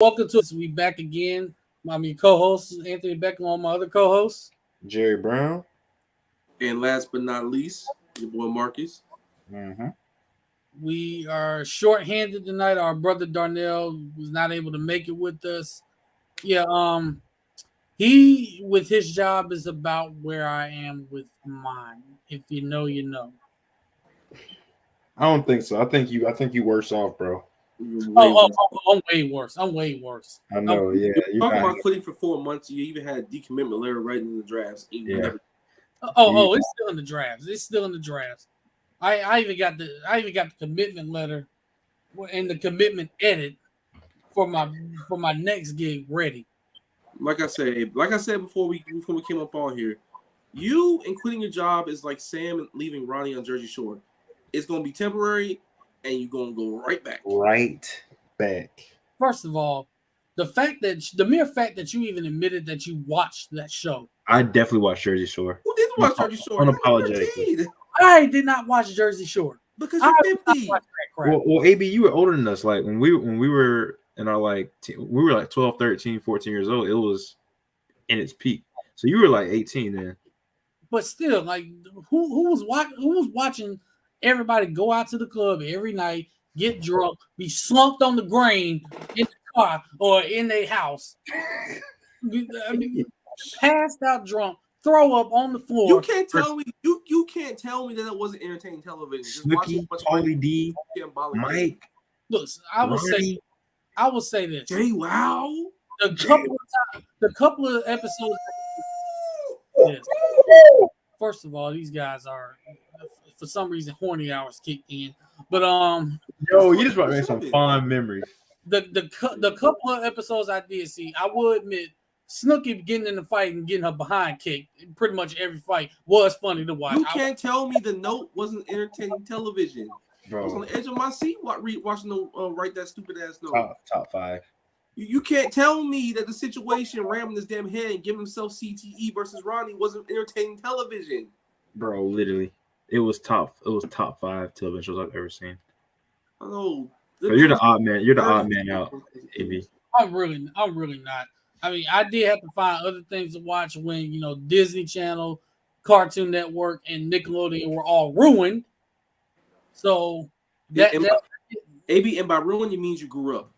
Welcome to us. We back again. I'm your co-host, Anthony Beck, along with my other co-hosts. Jerry Brown. And last but not least, your boy Marcus. Mm-hmm. We are short-handed tonight. Our brother Darnell was not able to make it with us. Yeah, he with his job is about where I am with mine. If you know, you know. I don't think so. I think you worse off, bro. I'm way worse. I'm way worse. I know. Yeah, you talking about quitting for 4 months. You even had decommitment letter right in the drafts. Yeah. It's still in the drafts. It's still in the drafts. I even got the commitment letter and the commitment edit for my next gig ready. Like I said before we came up on here, you and quitting your job is like Sam leaving Ronnie on Jersey Shore. It's gonna be temporary, and you're gonna go right back. Right back. First of all, the mere fact that you even admitted that you watched that show. I definitely watched Jersey Shore. Who didn't watch Jersey Shore? Unapologetically. I did not watch Jersey Shore because you're 50. Well, AB, you were older than us. Like when we were in our we were like 12, 13, 14 years old. It was in its peak. So you were like 18 then. But still, like who was watching everybody go out to the club every night, get drunk, be slumped on the grain in the car or in their house, passed out drunk, throw up on the floor. You can't tell me you can't tell me that it wasn't entertaining television. Snooki, Paulie D, Mike. Look, I will say this. Jay, wow. The couple of episodes. Yes. First of all, these guys are for some reason horny hours kicked in. But yo, you just brought me some fond memories. The couple of episodes I did see, I will admit, Snooki getting in the fight and getting her behind kicked pretty much every fight was funny to watch. You can't tell me the note wasn't entertaining television. Bro. I was on the edge of my seat watching them write that stupid ass note. Top five. You can't tell me that the situation ramming this damn head and giving himself CTE versus Ronnie wasn't entertaining television. Bro, literally. It was top 5 television shows I've ever seen. I know. So you're the odd man. You're the odd man out, AB. I'm really not. I mean, I did have to find other things to watch when, Disney Channel, Cartoon Network, and Nickelodeon were all ruined. So AB, and by ruined, it means you grew up.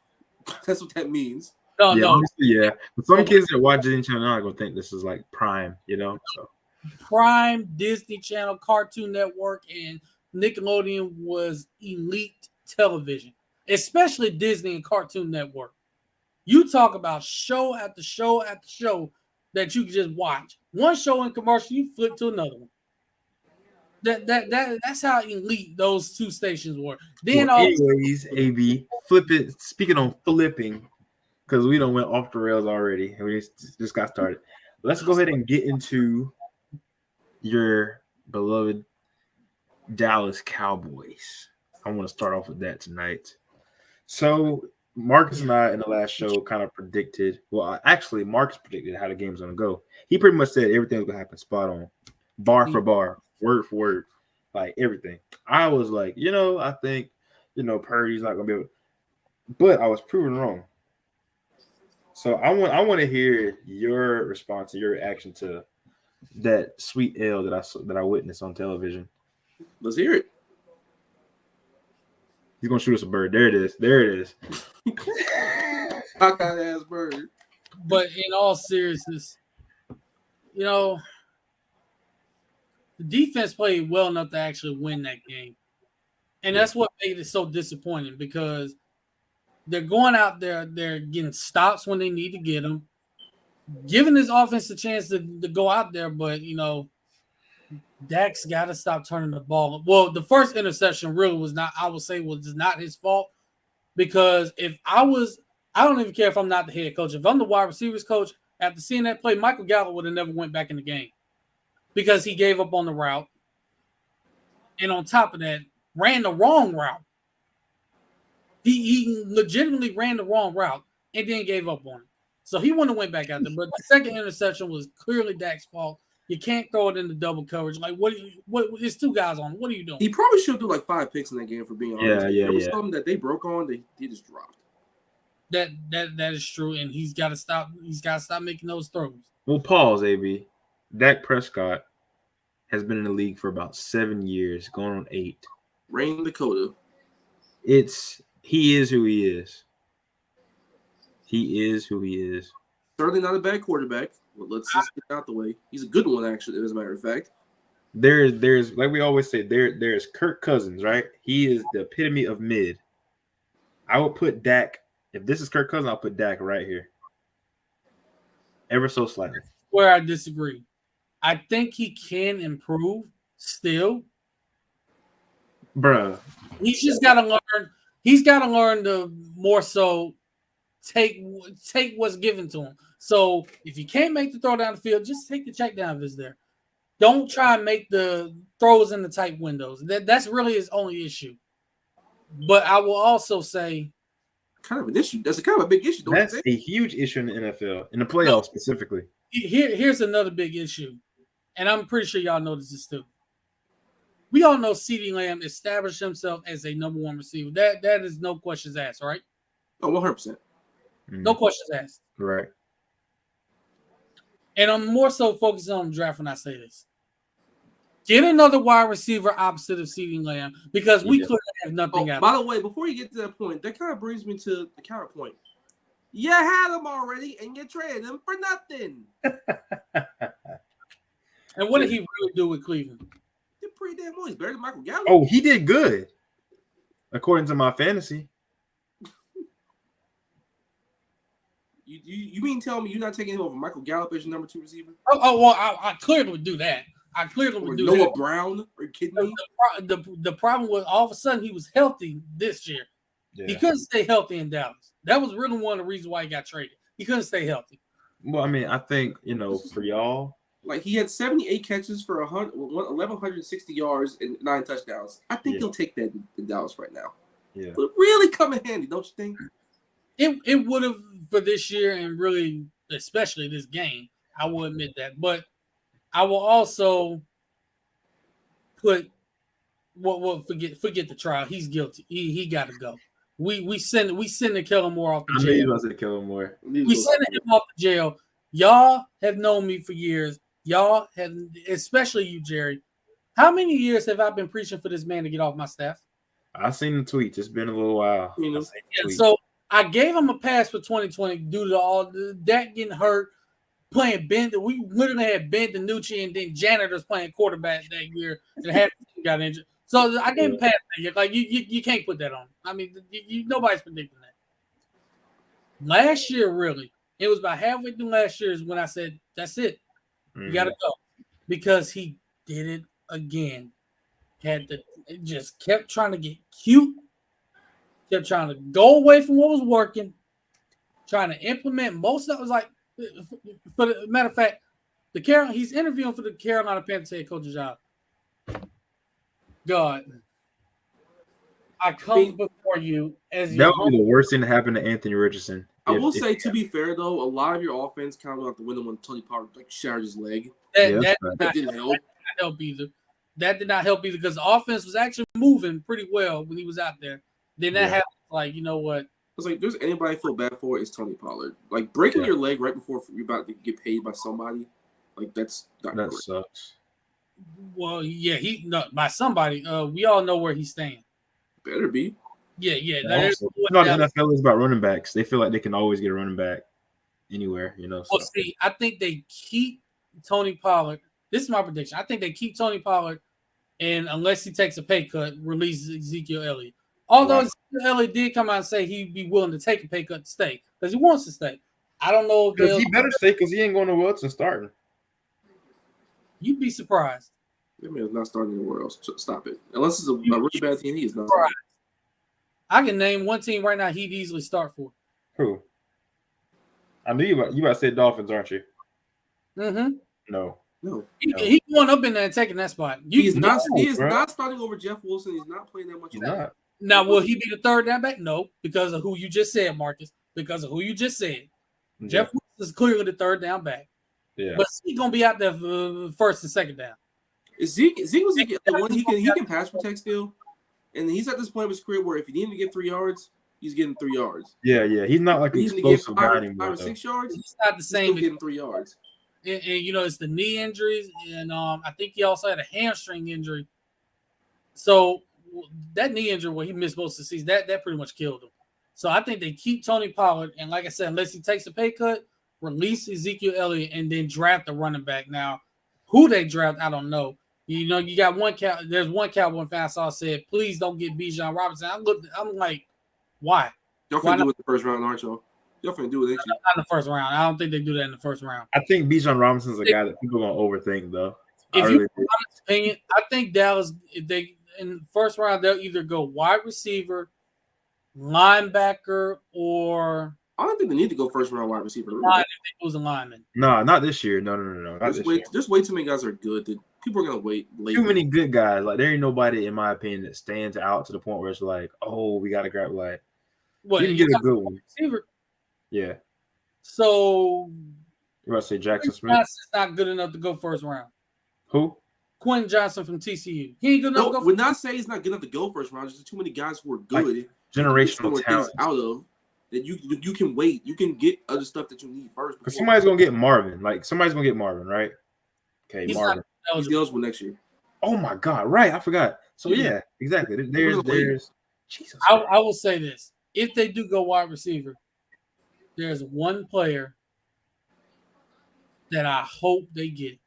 That's what that means. No. Yeah. But some kids that watch Disney Channel are going to think this is like prime, So. Prime, Disney Channel, Cartoon Network, and Nickelodeon was elite television, especially Disney and Cartoon Network. You talk about show after show after show that you can just watch. One show in commercial, you flip to another one. That's how elite those two stations were. Then anyways, AB, flip it. Speaking on flipping, because we don't went off the rails already, and we just got started. Let's go ahead and get into your beloved Dallas Cowboys. I want to start off with that tonight. So Marcus and I in the last show kind of predicted. Well, actually, Marcus predicted how the game's going to go. He pretty much said everything was going to happen spot on, bar for bar, word for word, like everything. I was like, I think, Purdy's not going to be able. But I was proven wrong. So I want to hear your response and your reaction to that sweet L that I witnessed on television. Let's hear it. He's gonna shoot us a bird. There it is. Cockeyed ass bird. But in all seriousness, the defense played well enough to actually win that game, and that's what made it so disappointing because they're going out there, they're getting stops when they need to get them, giving this offense a chance to go out there, but Dak's got to stop turning the ball. Well, the first interception really was not his fault because I don't even care if I'm not the head coach. If I'm the wide receivers coach, after seeing that play, Michael Gallup would have never went back in the game because he gave up on the route. And on top of that, ran the wrong route. He legitimately ran the wrong route and then gave up on it. So he wouldn't have went back out there. But the second interception was clearly Dak's fault. You can't throw it into double coverage. Like, what? There's two guys on. What are you doing? He probably should do like 5 picks in that game for being honest. Yeah. There was something that they broke on. They just dropped. That is true, and he's got to stop. He's got to stop making those throws. Well, pause, AB. Dak Prescott has been in the league for about 7 years, going on 8. Rain Dakota. He is who he is. He is who he is. Certainly not a bad quarterback. Well, let's just get out the way. He's a good one, actually, as a matter of fact. There's like we always say, there's Kirk Cousins, right? He is the epitome of mid. I would put Dak. If this is Kirk Cousins, I'll put Dak right here. Ever so slightly. Where I disagree. I think he can improve still. Bruh. He's just got to learn. He's got to learn to more so take what's given to him. So if you can't make the throw down the field, just take the check down if it's there. Don't try and make the throws in the tight windows. That's really his only issue. But I will also say, kind of an issue. That's a kind of a big issue. That's a huge issue in the NFL, in the playoffs specifically. Here's another big issue, and I'm pretty sure y'all noticed this too. We all know CeeDee Lamb established himself as a number 1 receiver. That is no questions asked, right? Oh, 100%. No questions asked. Right. And I'm more so focused on the draft when I say this. Get another wide receiver opposite of CeeDee Lamb because we clearly have nothing out. By the way, before you get to that point, that kind of brings me to the counterpoint. You had him already, and you traded him for nothing. And what did he really do with Cleveland? He did pretty damn well. He's better than Michael Gallup. Oh, he did good, according to my fantasy. You mean tell me you're not taking him over Michael Gallup as your number 2 receiver? Oh well, I clearly would do that. I clearly would do Noah that. Brown? Are you kidding me? The problem was all of a sudden he was healthy this year. Yeah. He couldn't stay healthy in Dallas. That was really one of the reasons why he got traded. He couldn't stay healthy. Well, I mean, I think, for y'all. Like, he had 78 catches for 1,160 yards and 9 touchdowns. I think he'll take that in Dallas right now. Yeah. But really come in handy, don't you think? It would have for this year and really, especially this game. I will admit that. But I will also put forget the trial. He's guilty. He got to go. We send the Kellen Moore off the jail. I knew you was to Kellen Moore. We send him off the jail. Y'all have known me for years. Y'all have, especially you, Jerry. How many years have I been preaching for this man to get off my staff? I've seen the tweets. It's been a little while. So I gave him a pass for 2020 due to all that getting hurt, playing Ben. We literally had Ben DiNucci and then janitors playing quarterback that year, and half the team got injured. So I gave him a pass that year. Like you can't put that on. I mean, nobody's predicting that. Last year, really, it was about halfway through last year is when I said, "That's it. You got to go," because he did it again. Just kept trying to get cute. Kept trying to go away from what was working, trying to implement most of it. Was like, for the matter of fact, he's interviewing for the Carolina Panthers head coach's job. God, I come before you as that would be the worst thing to happen to Anthony Richardson. I will say, to be fair though, a lot of your offense kind of went out the window when Tony Pollard shattered his leg. That didn't help. That did not help either. That did not help either because the offense was actually moving pretty well when he was out there. Then that happened. Like, you know what? It's like, there's anybody I feel bad for, it's Tony Pollard. Like, breaking your leg right before you're about to get paid by somebody, like, that's not that great. Sucks. Well, yeah, by somebody. We all know where he's staying. Better be. Yeah. The NFL is about running backs. They feel like they can always get a running back anywhere, So. Well, see, I think they keep Tony Pollard. This is my prediction. I think they keep Tony Pollard, and unless he takes a pay cut, release Ezekiel Elliott. Although Ezekiel Elliott did come out and say he'd be willing to take a pay cut to stay because he wants to stay. I don't know if he better stay because he ain't going to Wilson starting. You'd be surprised. That man's not starting anywhere else. Stop it. Unless it's a really bad team, he is not. I can name one team right now he'd easily start for. Who? I knew you about to say Dolphins, aren't you? Mm-hmm. No. He's going up in there and taking that spot. He is not starting over Jeff Wilson. He's not playing that much. He's not. Now, will he be the third down back? No, because of who you just said, Marcus. Because of who you just said. Yeah. Jeff Wilson is clearly the third down back. Yeah. But he's going to be out there for first and second down. Zeke was the one he can pass protect still. And he's at this point of his career where if you need him to get 3 yards, he's getting 3 yards. Yeah. He's not like an He's going to get explosive guy 5 anymore. or 6 yards. He's not the He's same. still getting 3 yards. And it's the knee injuries, and I think he also had a hamstring injury. So that knee injury where he missed most of the season, that pretty much killed him. So I think they keep Tony Pollard, and like I said, unless he takes a pay cut, release Ezekiel Elliott, and then draft a running back. Now, who they draft, I don't know. You got there's one Cowboy fan I saw said, please don't get Bijan Robinson. I'm like, why? Y'all finna do it in the first round, aren't y'all? Y'all finna do it, ain't you? Not in the first round. I don't think they do that in the first round. I think Bijan Robinson's a guy that people are gonna overthink, though. If you honest opinion, I think Dallas, if they in the first round, they'll either go wide receiver, linebacker, or I don't think they need to go first round wide receiver. line if they lose a lineman. No, not this year. No. Just way too many guys are good that people are gonna wait. Too many good guys. Like there ain't nobody, in my opinion, that stands out to the point where it's like, oh, we gotta grab like. What, you can get a good one. Receiver. Yeah. So you want to say Jackson Smith? Johnson's not good enough to go first round. Who? Quentin Johnson from TCU. He ain't good enough to go. Would not say he's not good enough to go first round. There's too many guys who are good. Like generational talent out of that you can wait. You can get other stuff that you need first. Because somebody's gonna get Marvin. Like somebody's gonna get Marvin, right? Okay, he's Marvin. He's eligible next year. Oh my God! Right, I forgot. So yeah, exactly. There's Jesus. I will say this: if they do go wide receiver, there's one player that I hope they get.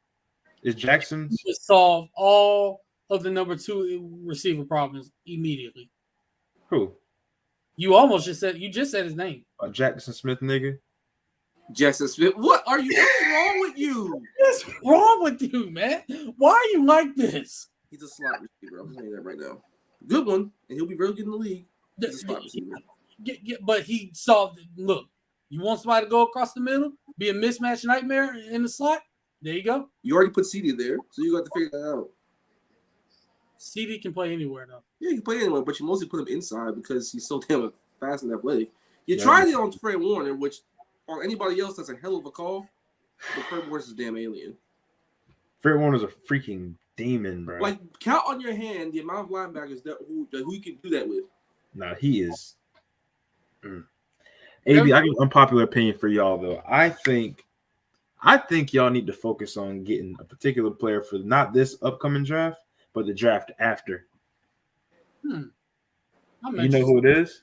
Is Jackson to solve all of the number 2 receiver problems immediately? Who? You almost just said his name. Jackson Smith, nigga. Jackson Smith. What's wrong with you? What's wrong with you, man? Why are you like this? He's a slot receiver. I'm saying that right now. Good one, and he'll be very good in the league. He's a slot receiver. But he solved it. Look, you want somebody to go across the middle, be a mismatch nightmare in the slot? There you go. You already put CD there, so you got to figure that out. CD can play anywhere, though. Yeah, he can play anywhere, but you mostly put him inside because he's so damn fast and athletic. You tried it on Fred Warner, which on anybody else that's a hell of a call, but Fred Warner's a damn alien. Fred Warner's a freaking demon, bro. Like, count on your hand the amount of linebackers who you can do that with. Nah, he is. AB, I got an unpopular opinion for y'all, though. I think y'all need to focus on getting a particular player for not this upcoming draft, but the draft after. You know who it is?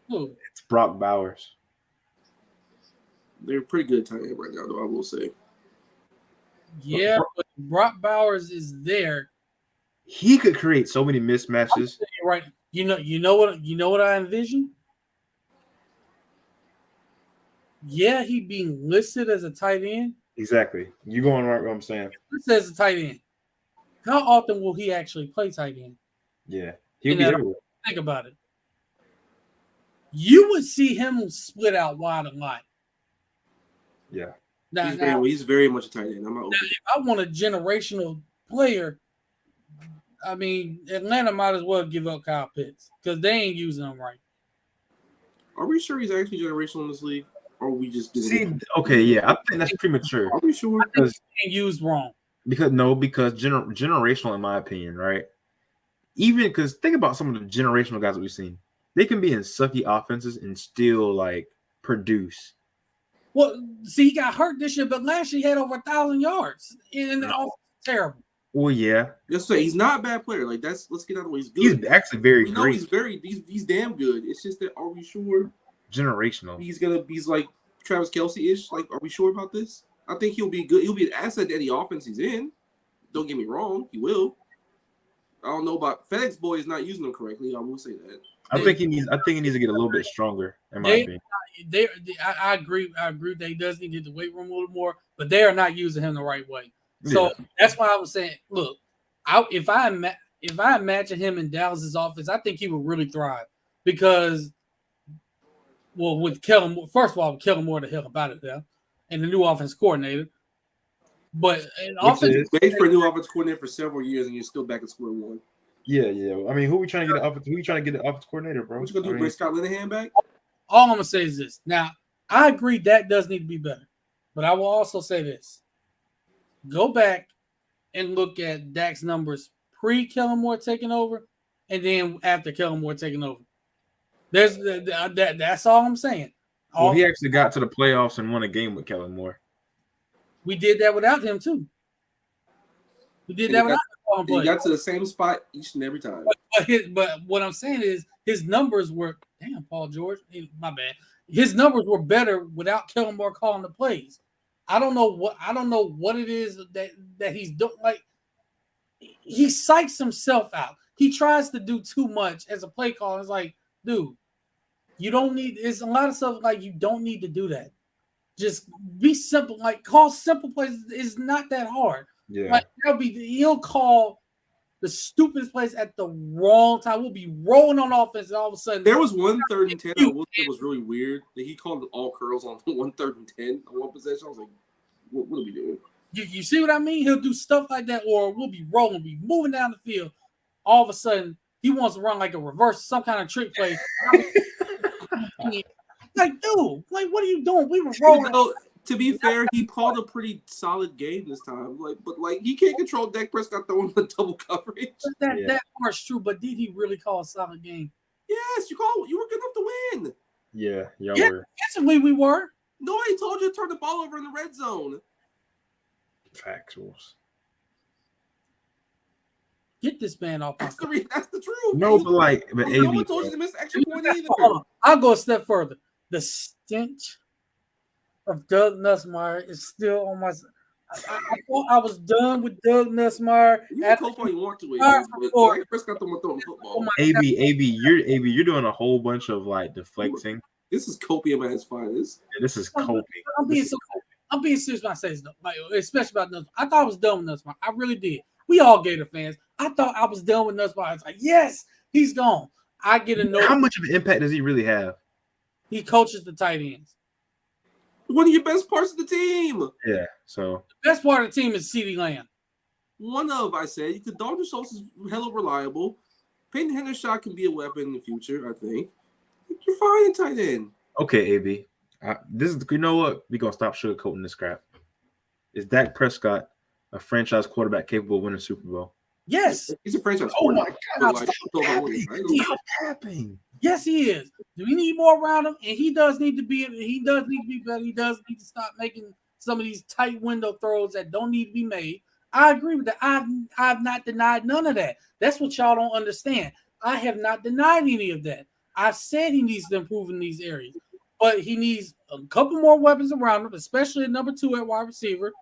Who? It's Brock Bowers. They're pretty good tight end right now, though, I will say. Yeah, but Brock Bowers is there. He could create so many mismatches. Right. You know what I envision? Yeah, he being listed as a tight end. Exactly. You going right what I'm saying. Listed as a tight end. How often will he actually play tight end? Yeah. He'll be everywhere. Think about it. You would see him split out wide a lot. Yeah. He's very much a tight end. If I want a generational player, I mean, Atlanta might as well give up Kyle Pitts because they ain't using him right. Are we sure he's actually generational in this league? Or we just okay, yeah, I think that's premature. Are we sure? Because he's used wrong. Because generational, in my opinion, right? Even because think about some of the generational guys that we've seen. They can be in sucky offenses and still like produce. Well, see, he got hurt this year, but last year he had over 1,000 yards. And the offense is terrible. Well, yeah. Let's say he's not a bad player. Like let's get out of the way. He's good. He's actually very great. He's damn good. It's just that are we sure? Generational. He's like Travis Kelce-ish. Like, are we sure about this? I think he'll be good. He'll be an asset to any offense he's in. Don't get me wrong, he will. I don't know about FedEx Boy is not using them correctly. I will say that. I think he needs to get a little bit stronger, in my opinion. I agree. They does need to get the weight room a little more, but they are not using him the right way. So that's why I was saying, look, if I imagine him in Dallas's offense, I think he would really thrive because. Well, with Kellen, first of all, with Kellen Moore, the hell about it there, and the new offense coordinator. But offense, wait for a new offense coordinator for several years, and you're still back at square one. Yeah. I mean, who we trying to get the offense coordinator, bro? What you gonna do? Bring Scott Linehan back? All I'm gonna say is this. Now, I agree that does need to be better, but I will also say this: go back and look at Dak's numbers pre-Kellen Moore taking over, and then after Kellen Moore taking over. That's all I'm saying. Well, he actually got to the playoffs and won a game with Kellen Moore. We did that without him too. We did that without him. He got to the same spot each and every time. But what I'm saying is his numbers were Paul George. My bad. His numbers were better without Kellen Moore calling the plays. I don't know what it is that he's doing. Like he psychs himself out. He tries to do too much as a play caller. It's like, dude, you don't need. It's a lot of stuff like you don't need to do that. Just be simple. Like call simple plays. It's not that hard. Yeah. Like he'll call the stupidest plays at the wrong time. We'll be rolling on offense, and all of a sudden there was 1 3rd and 10. That was really weird that he called all curls on 1 3rd and 10 on one possession. I was like, what are we doing? You see what I mean? He'll do stuff like that, or we'll be rolling, be moving down the field. All of a sudden, he wants to run like a reverse, some kind of trick play. Like, dude, like, what are you doing? We were rolling. To be fair, he called a pretty solid game this time. But he can't control Dak Prescott throwing the double coverage. That part's true, but did he really call a solid game? Yes, you were good enough to win. Yeah, y'all were. Defensively, we were. Nobody told you to turn the ball over in the red zone. Factuals. Get this man off. That's the truth. No, but no one told you to miss the extra point either. I'll go a step further. The stench of Doug Nussmeier is still on my. I thought I was done with Doug Nussmeier. You can cope all you want to it, but Prescott throwing football. AB, you're doing a whole bunch of deflecting. This is copium at its finest. Yeah, this is coping. I'm being serious when I say this, especially about Nussmeier. I thought I was done with Nussmeier. I really did. We all Gator fans. I thought I was done with Nussmeier. I was like, yes, he's gone. I get annoyed. How much of an impact does he really have? He coaches the tight ends. One of your best parts of the team. Yeah, so. The best part of the team is CeeDee Lamb. I said. Dalton Schultz is hella reliable. Peyton Hendershot can be a weapon in the future, I think. You're fine in tight end. Okay, AB. You know what? We're going to stop sugarcoating this crap. Is Dak Prescott a franchise quarterback capable of winning a Super Bowl? Yes. He's a franchise quarterback. Oh, my God. Stop tapping. Yes, he is. Do we need more around him? And he does need to be better. He does need to stop making some of these tight window throws that don't need to be made. I agree with that. I've not denied none of that. That's what y'all don't understand. I have not denied any of that. I've said he needs to improve in these areas. But he needs a couple more weapons around him, especially at number 2 at wide receiver.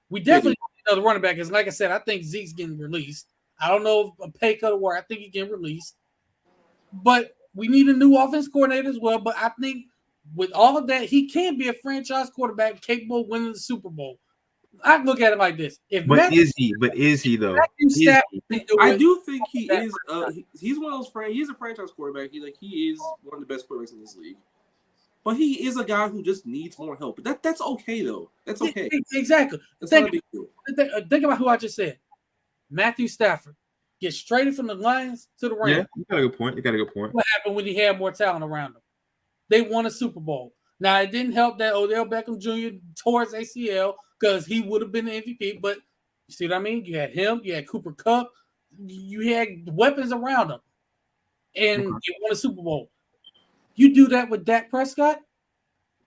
We definitely need another running back. Because like I said, I think Zeke's getting released. I don't know if a pay cut or I think he's getting released. But we need a new offense coordinator as well. But I think with all of that, he can be a franchise quarterback capable of winning the Super Bowl. I look at it like this. Is he though? I do think he is. He's one of those. He's a franchise quarterback. He is one of the best quarterbacks in this league. But he is a guy who just needs more help. But that's okay though. That's okay. Exactly. That's not a big deal. Think about who I just said. Matthew Stafford gets traded from the Lions to the Rams. Yeah, you got a good point. What happened when he had more talent around him? They won a Super Bowl. Now it didn't help that Odell Beckham Jr. tore his ACL because he would have been the MVP. But you see what I mean? You had him. You had Cooper Kupp. You had weapons around him, and they won a Super Bowl. You do that with Dak Prescott,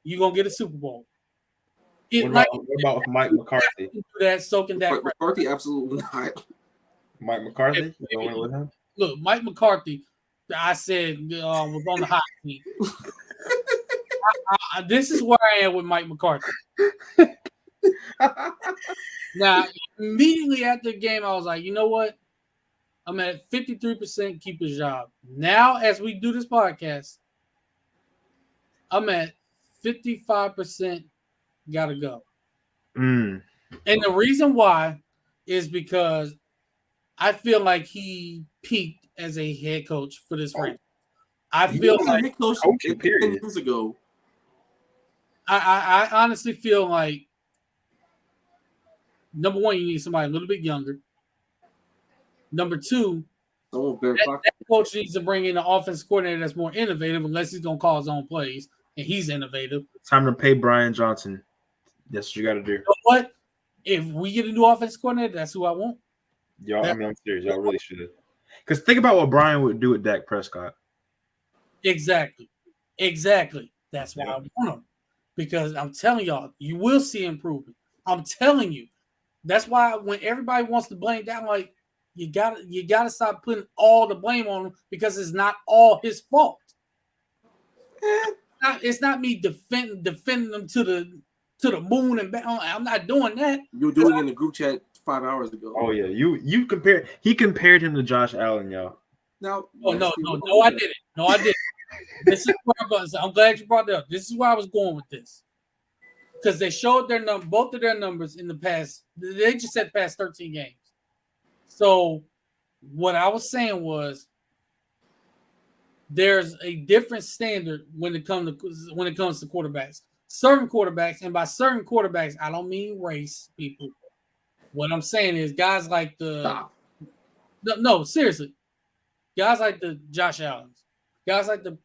you're gonna get a Super Bowl. What about Mike McCarthy? Do that soaking Dak Prescott. McCarthy absolutely not. Mike McCarthy, you going with him? Look, Mike McCarthy, I said was on the hot seat. This is where I am with Mike McCarthy. Now, immediately after the game, I was like, you know what? I'm at 53% keep his job. Now, as we do this podcast, I'm at 55% gotta go. And the reason why is because I feel like he peaked as a head coach for this franchise. I feel like head coach 10 years ago. I honestly feel like number one, you need somebody a little bit younger. Number two, that coach needs to bring in an offense coordinator that's more innovative, unless he's gonna call his own plays, and he's innovative. Time to pay Brian Johnson. That's what you got to do. You know what? If we get a new offense coordinator, that's who I want. Y'all, I'm serious. Y'all really should. Because think about what Brian would do with Dak Prescott. Exactly. That's why I want him. Because I'm telling y'all, you will see improvement. I'm telling you. That's why when everybody wants to blame that, like you gotta stop putting all the blame on him because it's not all his fault. It's not me defending them to the moon and back. I'm not doing that. You were doing it in the group chat 5 hours ago. Oh yeah, he compared him to Josh Allen, y'all. Now, no, I didn't. No, I didn't. This is where I'm going. I'm glad you brought that up. This is where I was going with this. Because they showed both of their numbers in the past. They just said past 13 games. So what I was saying was there's a different standard when it comes to quarterbacks. Certain quarterbacks, and by certain quarterbacks, I don't mean race, people. What I'm saying is guys like seriously. Guys like the Josh Allens, guys like the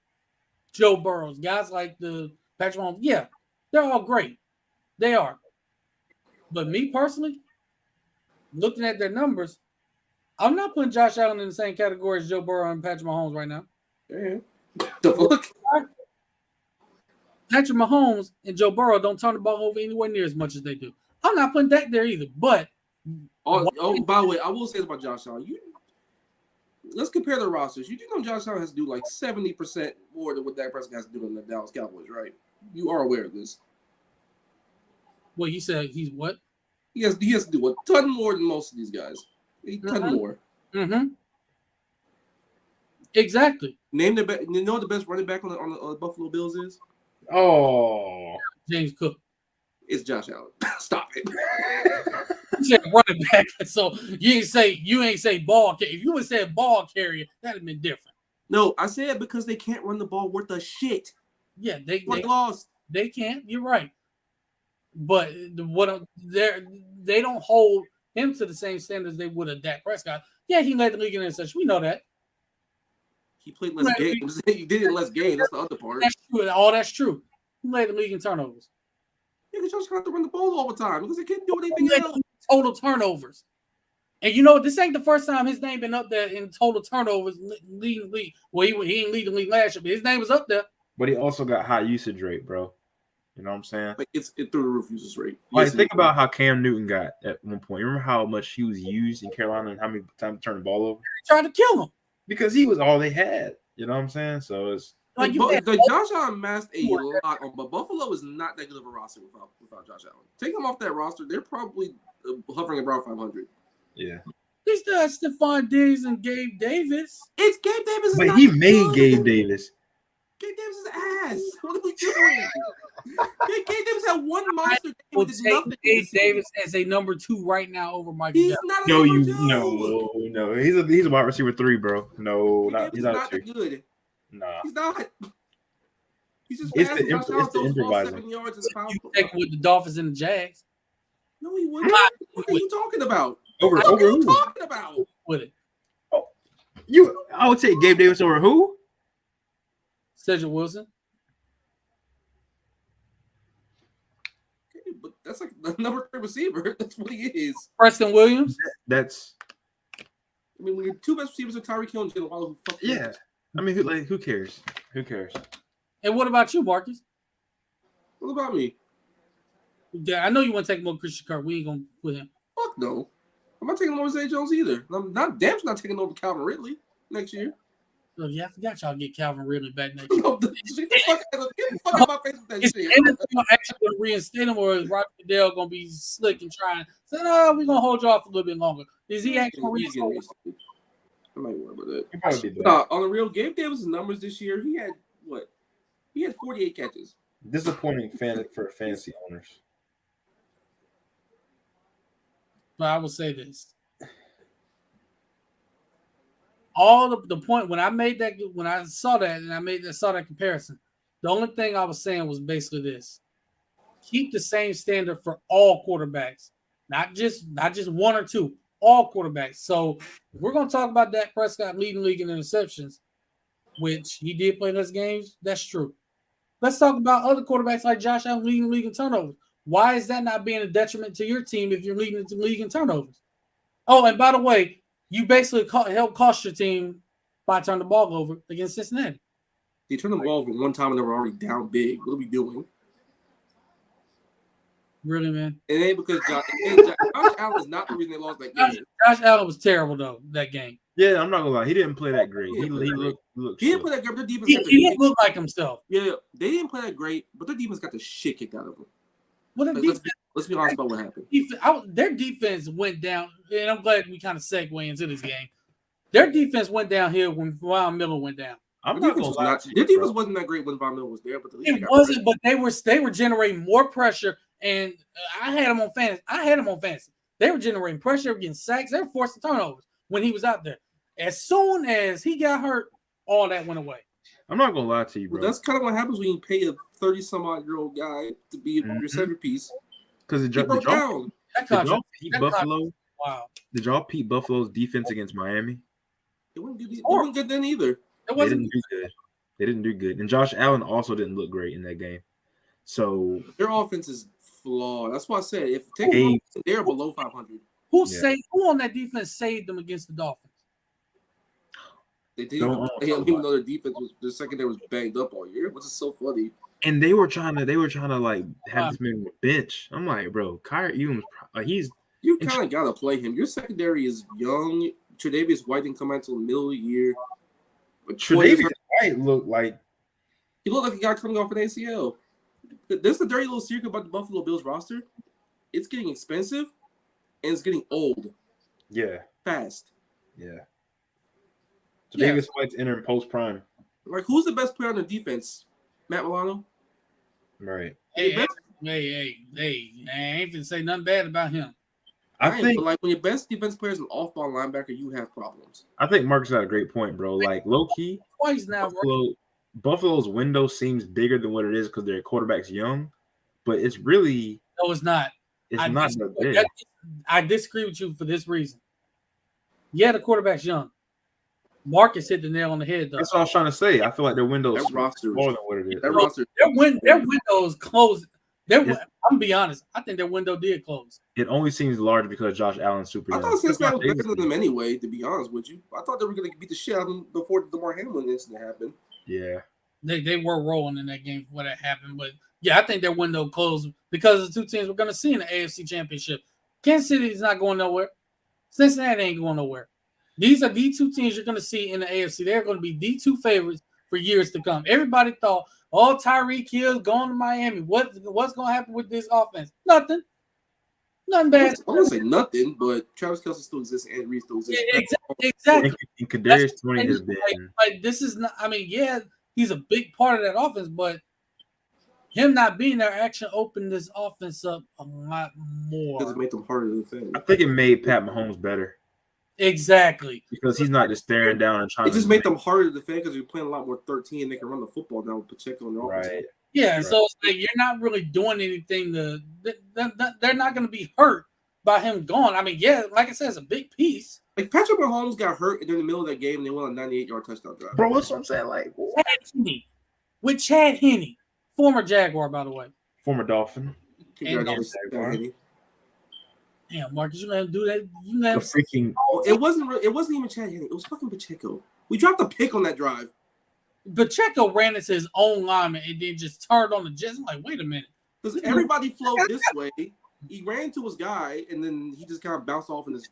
Joe Burrows, guys like the Patrick Mahomes, yeah, they're all great. They are. But me personally, looking at their numbers, I'm not putting Josh Allen in the same category as Joe Burrow and Patrick Mahomes right now. Yeah. The fuck? Patrick Mahomes and Joe Burrow don't turn the ball over anywhere near as much as they do. I'm not putting that there either. But by the way, I will say this about Josh Allen. Let's compare the rosters. You do know Josh Allen has to do like 70% more than what Dak Prescott has to do in the Dallas Cowboys, right? You are aware of this. Well, you said he's what? He has to do a ton more than most of these guys. A ton more. Mm-hmm. Exactly. Name the best. You know what the best running back on the Buffalo Bills is? Oh, James Cook. It's Josh Allen. Stop it. You said running back, so you ain't say ball carrier. If you would have said ball carrier, that'd have been different. No, I said because they can't run the ball worth a shit. Yeah, they lost. They can't. You're right. But they don't hold him to the same standards they would have Dak Prescott. Yeah, he led the league in such. We know that. He played less games. He did it less games. That's the other part. That's true. All that's true. He led the league in turnovers. Yeah, because Josh got to run the ball all the time because they can't do anything else. Total turnovers. And you know, this ain't the first time his name been up there in total turnovers leading the league. Well, he didn't lead the league last year, but his name was up there. But he also got high usage rate, bro. You know what I'm saying? Like it through the roof usage rate. Like think about how Cam Newton got at one point. Remember how much he was used in Carolina and how many times he turned the ball over? Trying to kill him because he was all they had. You know what I'm saying? So it's like Josh Allen masked a lot on, but Buffalo is not that good of a roster without Josh Allen. Take him off that roster, they're probably hovering around 500. Yeah. They still have Stephon Diggs and Gabe Davis. It's Gabe Davis. But he made Gabe Davis. Gabe Davis is ass. What are we doing? Gabe Davis had one monster game with nothing. Gabe Davis as a number 2 right now over Michael. He's not a number 2. No. He's a wide receiver 3, bro. No, he's not that good. Nah, he's not. He's just it's fast. the improvising. 7 yards and you take with the Dolphins and the Jags. No, he wouldn't. What are you talking about? Over what are you talking about? With it. Oh, I would take Gabe Davis over who? Cedric Wilson. Okay, but that's like the number 3 receiver. That's what he is. Preston Williams. That's. I mean, when your 2 best receivers are Tyreek Hill and Jalen Waddle, yeah. I mean, who cares? Who cares? And what about you, Marcus? What about me? Yeah, I know you want to take more Christian Kirk. We ain't gonna put him. Fuck no. I'm not taking over Zay Jones either. I'm not taking over Calvin Ridley next year. Oh, yeah, I forgot y'all get Calvin Ridley back next year. Get the fuck out of my face with that shit. Is actually going to reinstate him, or is Roger Goodell going to be slick and trying? So, no, we're going to hold you off a little bit longer. Is he actually reinstate? I might worry about that. On the real, Gabe Davis' numbers this year, he had what? He had 48 catches. Disappointing for fantasy owners. But I will say this. All the point when I saw that and I saw that comparison, the only thing I was saying was basically this: keep the same standard for all quarterbacks, not just one or two, all quarterbacks. So if we're gonna talk about Dak Prescott leading league in interceptions, which he did play less games, that's true. Let's talk about other quarterbacks like Josh Allen leading the league in turnovers. Why is that not being a detriment to your team if you're leading the league in turnovers? Oh, and by the way, you basically help cost your team by turning the ball over against Cincinnati. They turned the ball over one time and they were already down big. What are we doing? Really, man? It ain't because Josh Allen is not the reason they lost that game. Josh Allen was terrible, though, that game. Yeah, I'm not gonna lie. He didn't play that great. He looked. He didn't play that great, but their defense He didn't look like himself. Yeah, they didn't play that great, but their defense got the shit kicked out of them. Let's be honest about what happened. Their defense went down, and I'm glad we kind of segue into this game. Their defense went downhill when Von Miller went down. I'm not gonna lie. Their defense wasn't that great when Von Miller was there, but it wasn't. But they were generating more pressure, and I had them on fantasy. They were generating pressure, getting sacks. They were forcing turnovers when he was out there. As soon as he got hurt, all that went away. I'm not gonna lie to you, bro. Well, that's kind of what happens when you pay a 30-some-odd-year-old guy to be your centerpiece. Because did y'all peep Buffalo? Wow. Did y'all peep Buffalo's defense against Miami? It wasn't good then either. They didn't do good. They didn't do good. And Josh Allen also didn't look great in that game. So their offense is flawed. That's why I said if they're below 500. Who on that defense saved them against the Dolphins? They didn't, even though their secondary was banged up all year, which is so funny. And they were trying to like have this man on the bench. I'm like, bro, Kyrie Ewan's you kind of gotta play him. Your secondary is young. Tre'Davious White didn't come out until the middle of the year. But Tre'Davious White looked like a guy coming off an ACL. This is the dirty little secret about the Buffalo Bills roster. It's getting expensive and it's getting old. Yeah. Fast. Yeah. Tre'Davious White's entering post prime. Like, who's the best player on the defense? Matt Milano? Right. Hey, I ain't gonna say nothing bad about him. I think, but like when your best defense player is an off-ball linebacker, you have problems. I think Marcus got a great point, bro. Like low key, twice now, Buffalo's window seems bigger than what it is because their quarterback's young, but it's really it's not. It's not that big. I disagree with you for this reason. Yeah, the quarterback's young. Marcus hit the nail on the head, though. That's what I was trying to say. I feel like their window is smaller than what it is. Their window is closed. I'm gonna be honest. I think their window did close. It only seems large because Josh Allen's super young. I thought Cincinnati was better than them anyway, to be honest with you. I thought they were going to beat the shit out of them before the DeMar Hamlin incident happened. Yeah. They were rolling in that game before that happened. But, yeah, I think their window closed because the two teams we're going to see in the AFC Championship. Kansas City is not going nowhere. Cincinnati ain't going nowhere. These are the two teams you're going to see in the AFC. They're going to be the two favorites for years to come. Everybody thought, Tyreek Hill's going to Miami. What's going to happen with this offense? Nothing bad. I wouldn't say nothing, but Travis Kelce still exists and Reed still exists. Yeah, exactly. And Kadarius Toney has been. Like, this is not. I mean, yeah, he's a big part of that offense, but him not being there actually opened this offense up a lot more. Does it make them harder to defend? I think it made Pat Mahomes better. Exactly. Because he's not just staring down and trying to. It just made them harder to defend because you're playing a lot more 13 and they can run the football now with Pacheco on the offense. Right. Yeah, right. So it's like you're not really doing anything they're not going to be hurt by him gone. I mean, yeah, like I said, it's a big piece. Like Patrick Mahomes got hurt during the middle of that game and they won a 98-yard touchdown drive. Bro, that's what I'm saying. Like Chad Henne, former Jaguar, by the way. Former Dolphin. Congratulations, Chad Henne. Damn, Marcus, you gotta do that. You gotta freaking. It wasn't even Chad Henne. It was fucking Pacheco. We dropped a pick on that drive. Pacheco ran into his own lineman and then just turned on the Jets. I'm like, wait a minute. Because everybody flowed this way. He ran into his guy and then he just kind of bounced off in his.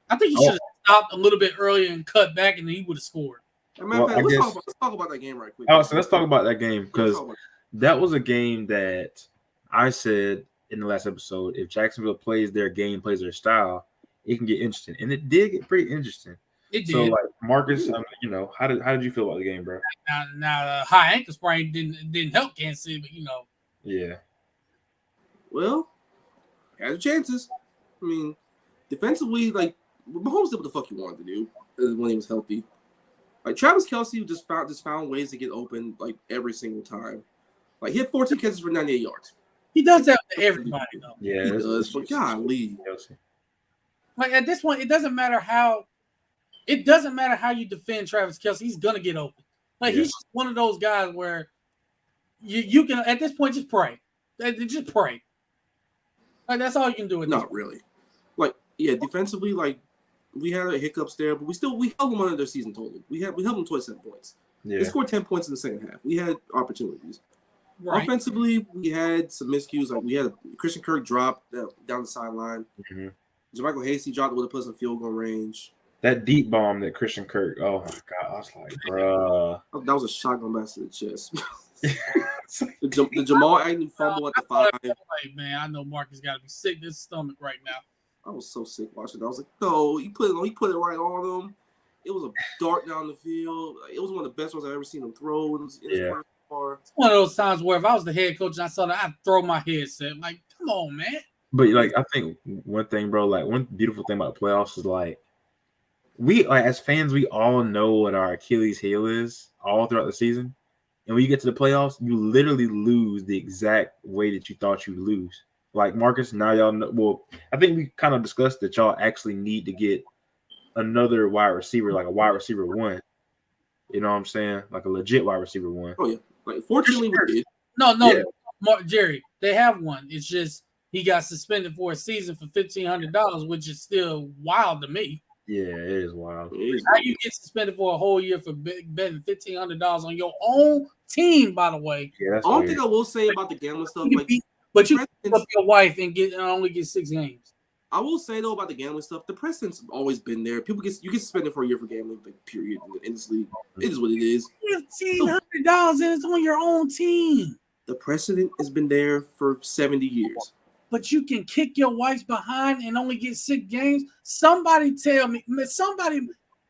I think he should have stopped a little bit earlier and cut back, and then he would have scored. Let's talk about that game right quick. Oh, so let's talk about that game because that was a game that I said in the last episode, if Jacksonville plays their game, plays their style, it can get interesting, and it did get pretty interesting. It did. So, like Marcus, how did you feel about the game, bro? Now the high ankle sprain didn't help Kansas City, but Yeah. Well, had the chances. I mean, defensively, like Mahomes did what the fuck he wanted to do when he was healthy. Like Travis Kelce just found ways to get open like every single time. Like he had 14 catches for 98 yards. He does that to everybody, though. Yeah, he does. But golly, like at this point, it doesn't matter how you defend Travis Kelce. He's gonna get open. Like he's just one of those guys where you can at this point just pray. Just pray. Like that's all you can do with not really. Like defensively, like we had our hiccups there, but we held them under their season total. We held them 27 points. Yeah. They scored 10 points in the second half. We had opportunities. Right. Offensively, we had some miscues. Like we had Christian Kirk drop down the sideline. Mm-hmm. JaMychal Hasty dropped with a plus in field goal range. That deep bomb that Christian Kirk. Oh my god! I was like, bruh. That was a shotgun blast to the chest. the Jamal Agnew fumble at the 5. Like, man, I know Marcus got to be sick to his stomach right now. I was so sick watching it. I was like, no, he put it right on him. It was a dart down the field. It was one of the best ones I've ever seen him throw in his first part. It's one of those times where if I was the head coach and I saw that, I'd throw my headset. Like, come on, man. But like, I think one thing, bro, like one beautiful thing about the playoffs is like we as fans, we all know what our Achilles heel is all throughout the season. And when you get to the playoffs, you literally lose the exact way that you thought you'd lose. Like Marcus, now y'all know. Well, I think we kind of discussed that y'all actually need to get another wide receiver, like a wide receiver 1. You know what I'm saying? Like a legit wide receiver 1. Oh yeah. Like fortunately we did. No, Jerry, they have one. It's just he got suspended for a season for $1,500, which is still wild to me. Yeah, it is wild. How you get suspended for a whole year for betting $1,500 on your own team? By the way, Yeah, that's all weird. thing I will say about the gambling stuff, but you pick up your wife and only get 6 games. I will say though about the gambling stuff, the precedent's always been there. You get suspended for a year for gambling, like, period. In this league, it is what it is. $1,500 and it's on your own team. The precedent has been there for 70 years. But you can kick your wife's behind and only get 6 games. Somebody tell me,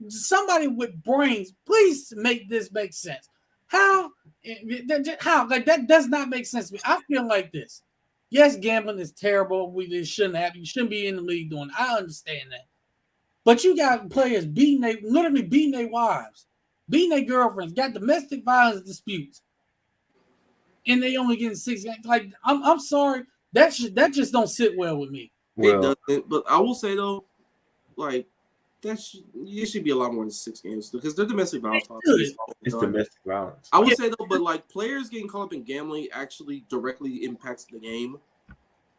somebody with brains, please make this make sense. How? Like that does not make sense to me. I feel like this. Yes, gambling is terrible. It shouldn't happen. You shouldn't be in the league doing it. I understand that. But you got players literally beating their wives, beating their girlfriends, got domestic violence disputes, and they only getting 6 games. Like, I'm sorry. That just don't sit well with me. Well, it doesn't. But I will say though, like it should be a lot more than 6 games because they're domestic violence. It's domestic violence. I would say though, but like players getting caught up in gambling actually directly impacts the game.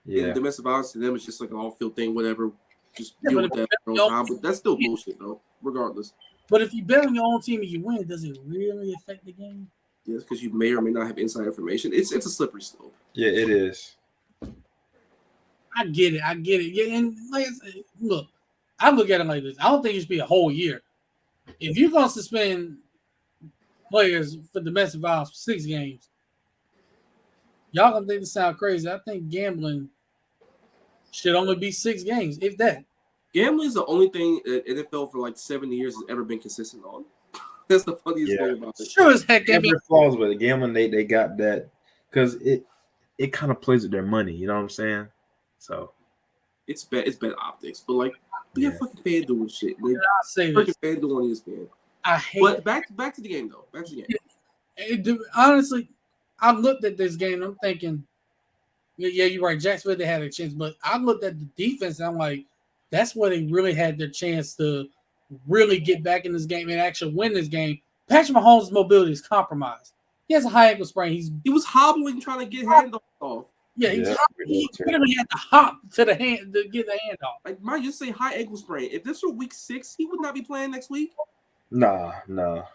Yeah, and domestic violence to them is just like an off-field thing, whatever. Just deal with that at all time. But that's still bullshit though, regardless. But if you bet on your own team and you win, does it really affect the game? Yes, because you may or may not have inside information. It's a slippery slope. Yeah, it is. I get it. Yeah, and like I said, look, I look at it like this. I don't think it should be a whole year. If you're gonna suspend players for domestic violence for 6 games, y'all gonna think this sound crazy. I think gambling should only be 6 games, if that. Gambling is the only thing that NFL for like 70 years has ever been consistent on. That's the funniest thing about it. Sure as heck. There are flaws with it. Gambling, they got that because it kind of plays with their money. You know what I'm saying? So it's bad optics, but like be a fucking fan doing shit. Like, I say freaking this. fan doing ESPN. I hate. But back to the game though. Back to the game. Honestly, I looked at this game. I'm thinking, yeah, you're right. Jacksonville, they had a chance, but I looked at the defense. And I'm like, that's where they really had their chance to really get back in this game and actually win this game. Patrick Mahomes' mobility is compromised. He has a high ankle sprain. He was hobbling trying to get handoff off. Yeah, he literally had to hop to the hand to get the handoff. Like, Mike, just say high ankle sprain. If this were week 6, he would not be playing next week. Nah. Now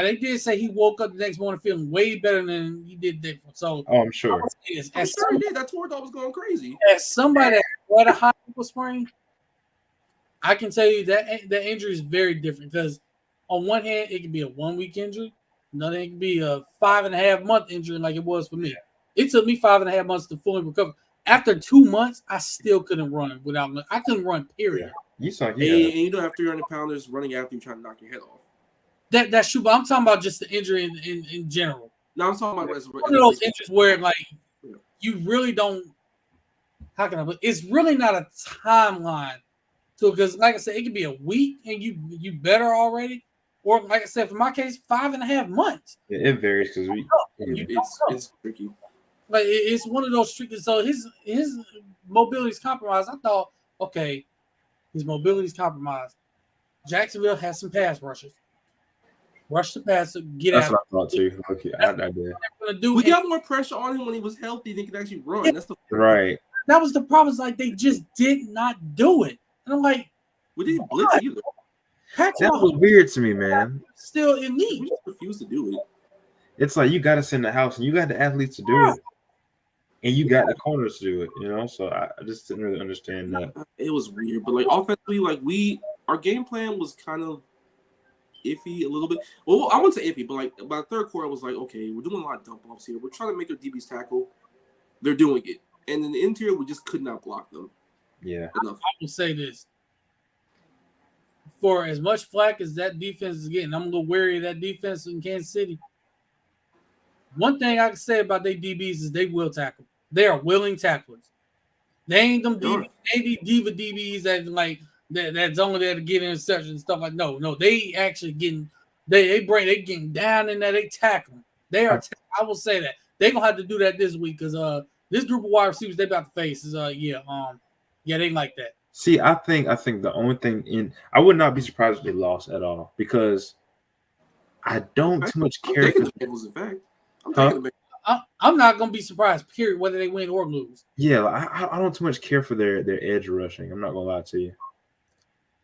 they did say he woke up the next morning feeling way better than he did that. So, I'm sure. I'm sure he did. That tour dog was going crazy. As somebody that had a high ankle sprain, I can tell you that the injury is very different because on one hand, it can be a 1-week injury. Another, it can be a 5.5-month injury like it was for me. It took me 5.5 months to fully recover. After 2 months, I still couldn't run I couldn't run, period. You saw and you don't have 300 pounders running after you trying to knock your head off. That's true, but I'm talking about just the injury in general. No, I'm talking about one of those injuries where like you really don't. How can I put? It's really not a timeline. So because like I said, it could be a week and you better already, or like I said, for my case, 5.5 months. Yeah, it varies because it's tricky. Like it's one of those tricky. So his mobility is compromised. I thought, okay, his mobility is compromised. Jacksonville has some pass rushers. Rush the passer, get That's out. That's what I thought too. Okay, I did. We got more pressure on him when he was healthy than he could actually run. Yeah. That's the right. That was the problem. Is like they just did not do it. And I'm like, We didn't blitz either. That was weird to me, man. Still elite. We just refused to do it. It's like you got to send the house, and you got the athletes to do it, and you got the corners to do it. You know, so I just didn't really understand that. It was weird, but like offensively, like our game plan was kind of iffy a little bit. Well, I wouldn't say iffy, but like by the third quarter, I was like, okay, we're doing a lot of dump offs here. We're trying to make our DBs tackle. They're doing it, and in the interior, we just could not block them. Yeah, I will say this: for as much flack as that defense is getting, I'm a little wary of that defense in Kansas City. One thing I can say about their DBs is they will tackle. They are willing tacklers. They ain't them DBs, diva DBs that like that's only there to get interceptions and stuff like. No, they actually getting they getting down in there. They tackling. They are. I will say that they're gonna have to do that this week because this group of wide receivers they about to face is they like that. See, I think the only thing I would not be surprised if they lost at all because I don't too much care for the Bengals. In fact, I'm not gonna be surprised. Period, whether they win or lose. Yeah, I don't too much care for their edge rushing. I'm not gonna lie to you.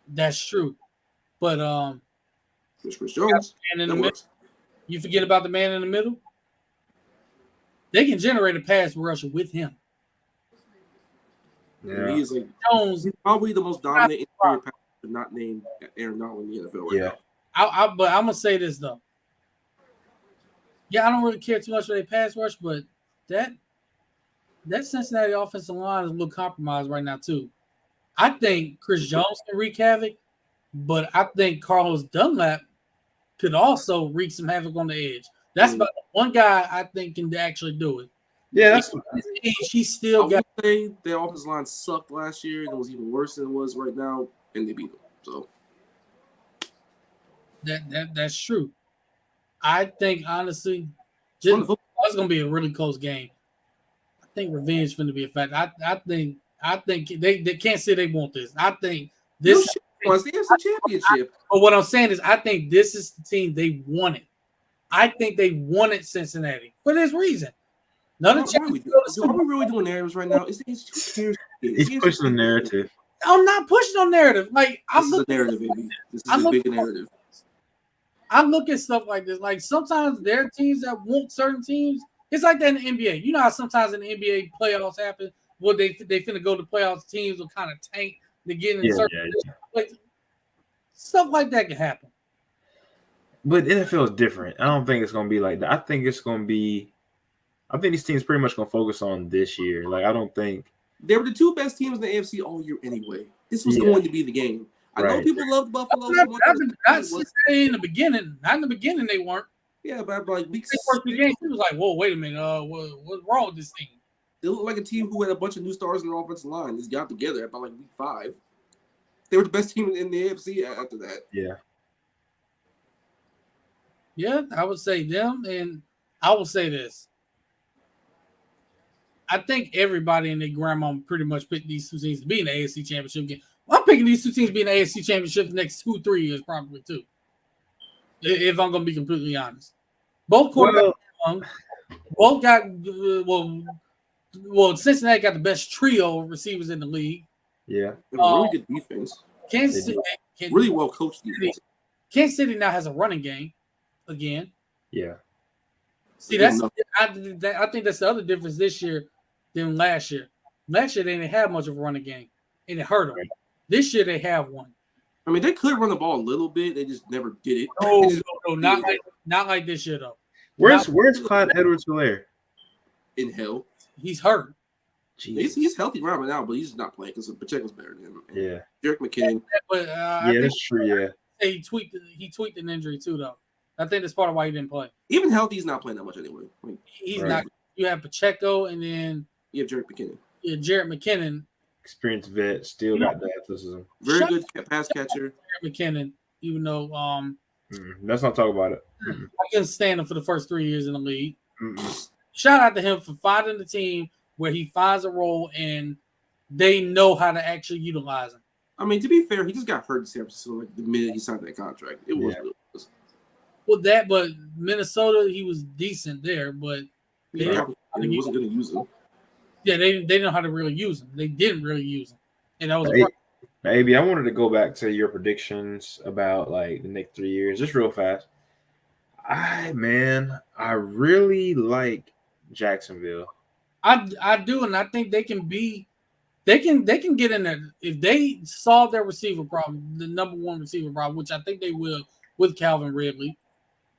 That's true, but Chris Jones. You forget about the man in the middle. They can generate a pass rusher with him. Yeah, he is like Jones. He's probably the most dominant interior passer, but not named Aaron Donald in the NFL right now. But I'm gonna say this though. Yeah, I don't really care too much for their pass rush, but that Cincinnati offensive line is a little compromised right now too. I think Chris Jones can wreak havoc, but I think Carlos Dunlap could also wreak some havoc on the edge. That's about the one guy I think can actually do it. Yeah, that's he's still got. I would say their offensive line sucked last year, and it was even worse than it was right now, and they beat them. So that's true. I think honestly, it's going to be a really close game. I think revenge is going to be a fact. I think they can't say they want this. I think this was the AFC Championship. But what I'm saying is, I think this is the team they wanted. I think they wanted Cincinnati for this reason. Are we really doing narratives right now? He's pushing the narrative. I'm not pushing on narrative. Like this is a narrative, baby. This is a big narrative. I look at stuff like this. Like sometimes there are teams that want certain teams. It's like that in the NBA. You know how sometimes in the NBA playoffs happen where they finna go to playoffs, teams will kind of tank to get in certain like stuff like that can happen. But NFL is different. I don't think it's gonna be like that. I think these teams pretty much gonna focus on this year. Like I don't think they were the two best teams in the AFC all year anyway. This was going to be the game. I know people loved Buffalo so much. In the beginning. Not in the beginning they weren't. Yeah, but like week 6, it was like, whoa, wait a minute. What's wrong with this team? They looked like a team who had a bunch of new stars in their offensive line. Just got together about like week 5. They were the best team in the AFC after that. Yeah. Yeah, I would say them, and I will say this. I think everybody and their grandma pretty much picked these two teams to be in the AFC Championship game. I'm picking these two teams to be in the AFC Championship the next 2-3 years, probably too. If I'm going to be completely honest, both quarterbacks, both got well. Cincinnati got the best trio of receivers in the league. Yeah, really good defense. Kansas City, really well coached defense. Kansas City now has a running game again. Yeah. See, I think that's the other difference this year than last year. Last year they didn't have much of a running game, and it hurt them. Right. This year they have one. I mean, they could run the ball a little bit. They just never did it. No, not like this year though. Where's Clyde Edwards-Helaire? In hell, he's hurt. He's healthy right now, but he's not playing because Pacheco's better than him. Yeah, Jerick McKinnon. But that's true. Yeah, he tweaked an injury too, though. I think that's part of why he didn't play. Even healthy, he's not playing that much anyway. He's not. You have Pacheco, and then you have Jerick McKinnon. Yeah, Jerick McKinnon. Experienced vet, still got the athleticism. Very good pass catcher. Jerick McKinnon, even though let's not talk about it. I couldn't stand him for the first 3 years in the league. Shout out to him for finding the team where he finds a role and they know how to actually utilize him. I mean, to be fair, he just got hurt in San Francisco like the minute he signed that contract. It was what it was. Well, but Minnesota, he was decent there, but he wasn't going to use him. Yeah, they didn't know how to really use him. They didn't really use him, and that was Maybe I wanted to go back to your predictions about like the next 3 years, just real fast. I really like Jacksonville. I do, and I think they can be. They can get in there if they solve their receiver problem, the number one receiver problem, which I think they will with Calvin Ridley.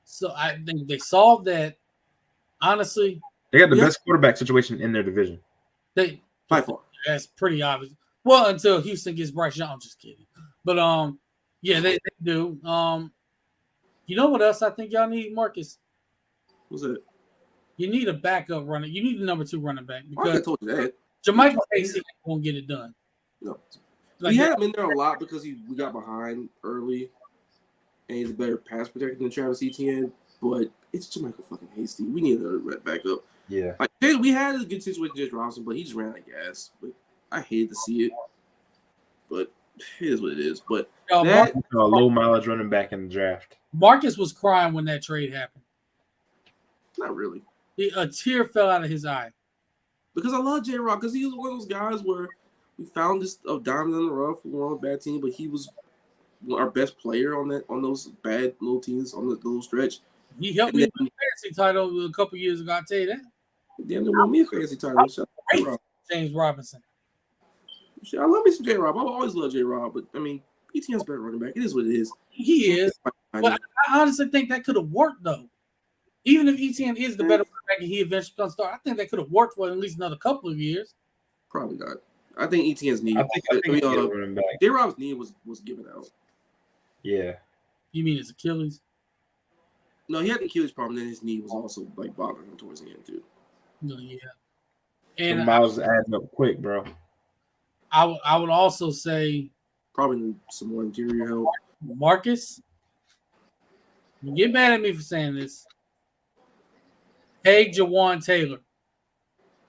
So I think they solve that. Honestly, They got the best quarterback situation in their division. They by far. That's pretty obvious. Well, until Houston gets Bryce Young, I'm just kidding. But yeah, they do. You know what else I think y'all need, Marcus? What's that? You need a backup runner. You need a number 2 running back I told you that. Jermichael Hasty won't get it done. No, we had him in there a lot because we got behind early, and he's a better pass protector than Travis Etienne. But it's Jermichael fucking Hasty. We need another backup. Yeah, like we had a good situation with James Robinson, but he just ran out of gas. But I hate to see it, but it is what it is. But that a low mileage running back in the draft. Marcus was crying when that trade happened. Not really. A tear fell out of his eye. Because I love J-Rock, because he was one of those guys where we found this diamond in the rough. We were on a bad team, but he was our best player on those bad little teams on the little stretch. He helped me win a fantasy title a couple years ago. I'll tell you that. Damn, they won me a fantasy title. James Robinson. I love me some J-Rob. I always love J-Rob, but I mean, ETN's better running back. It is what it is. He is. But I honestly think that could have worked, though. Even if ETN is the better running back and he eventually comes start, I think that could have worked for at least another couple of years. Probably not. I think ETN's knee. I think J-Rob's knee was given out. Yeah. You mean his Achilles? No, he had the Achilles problem, and his knee was also like bothering him towards the end too. No, yeah. And miles adding up quick, bro. I would also say probably some more interior help. Marcus, you get mad at me for saying this. Hey, Jawan Taylor.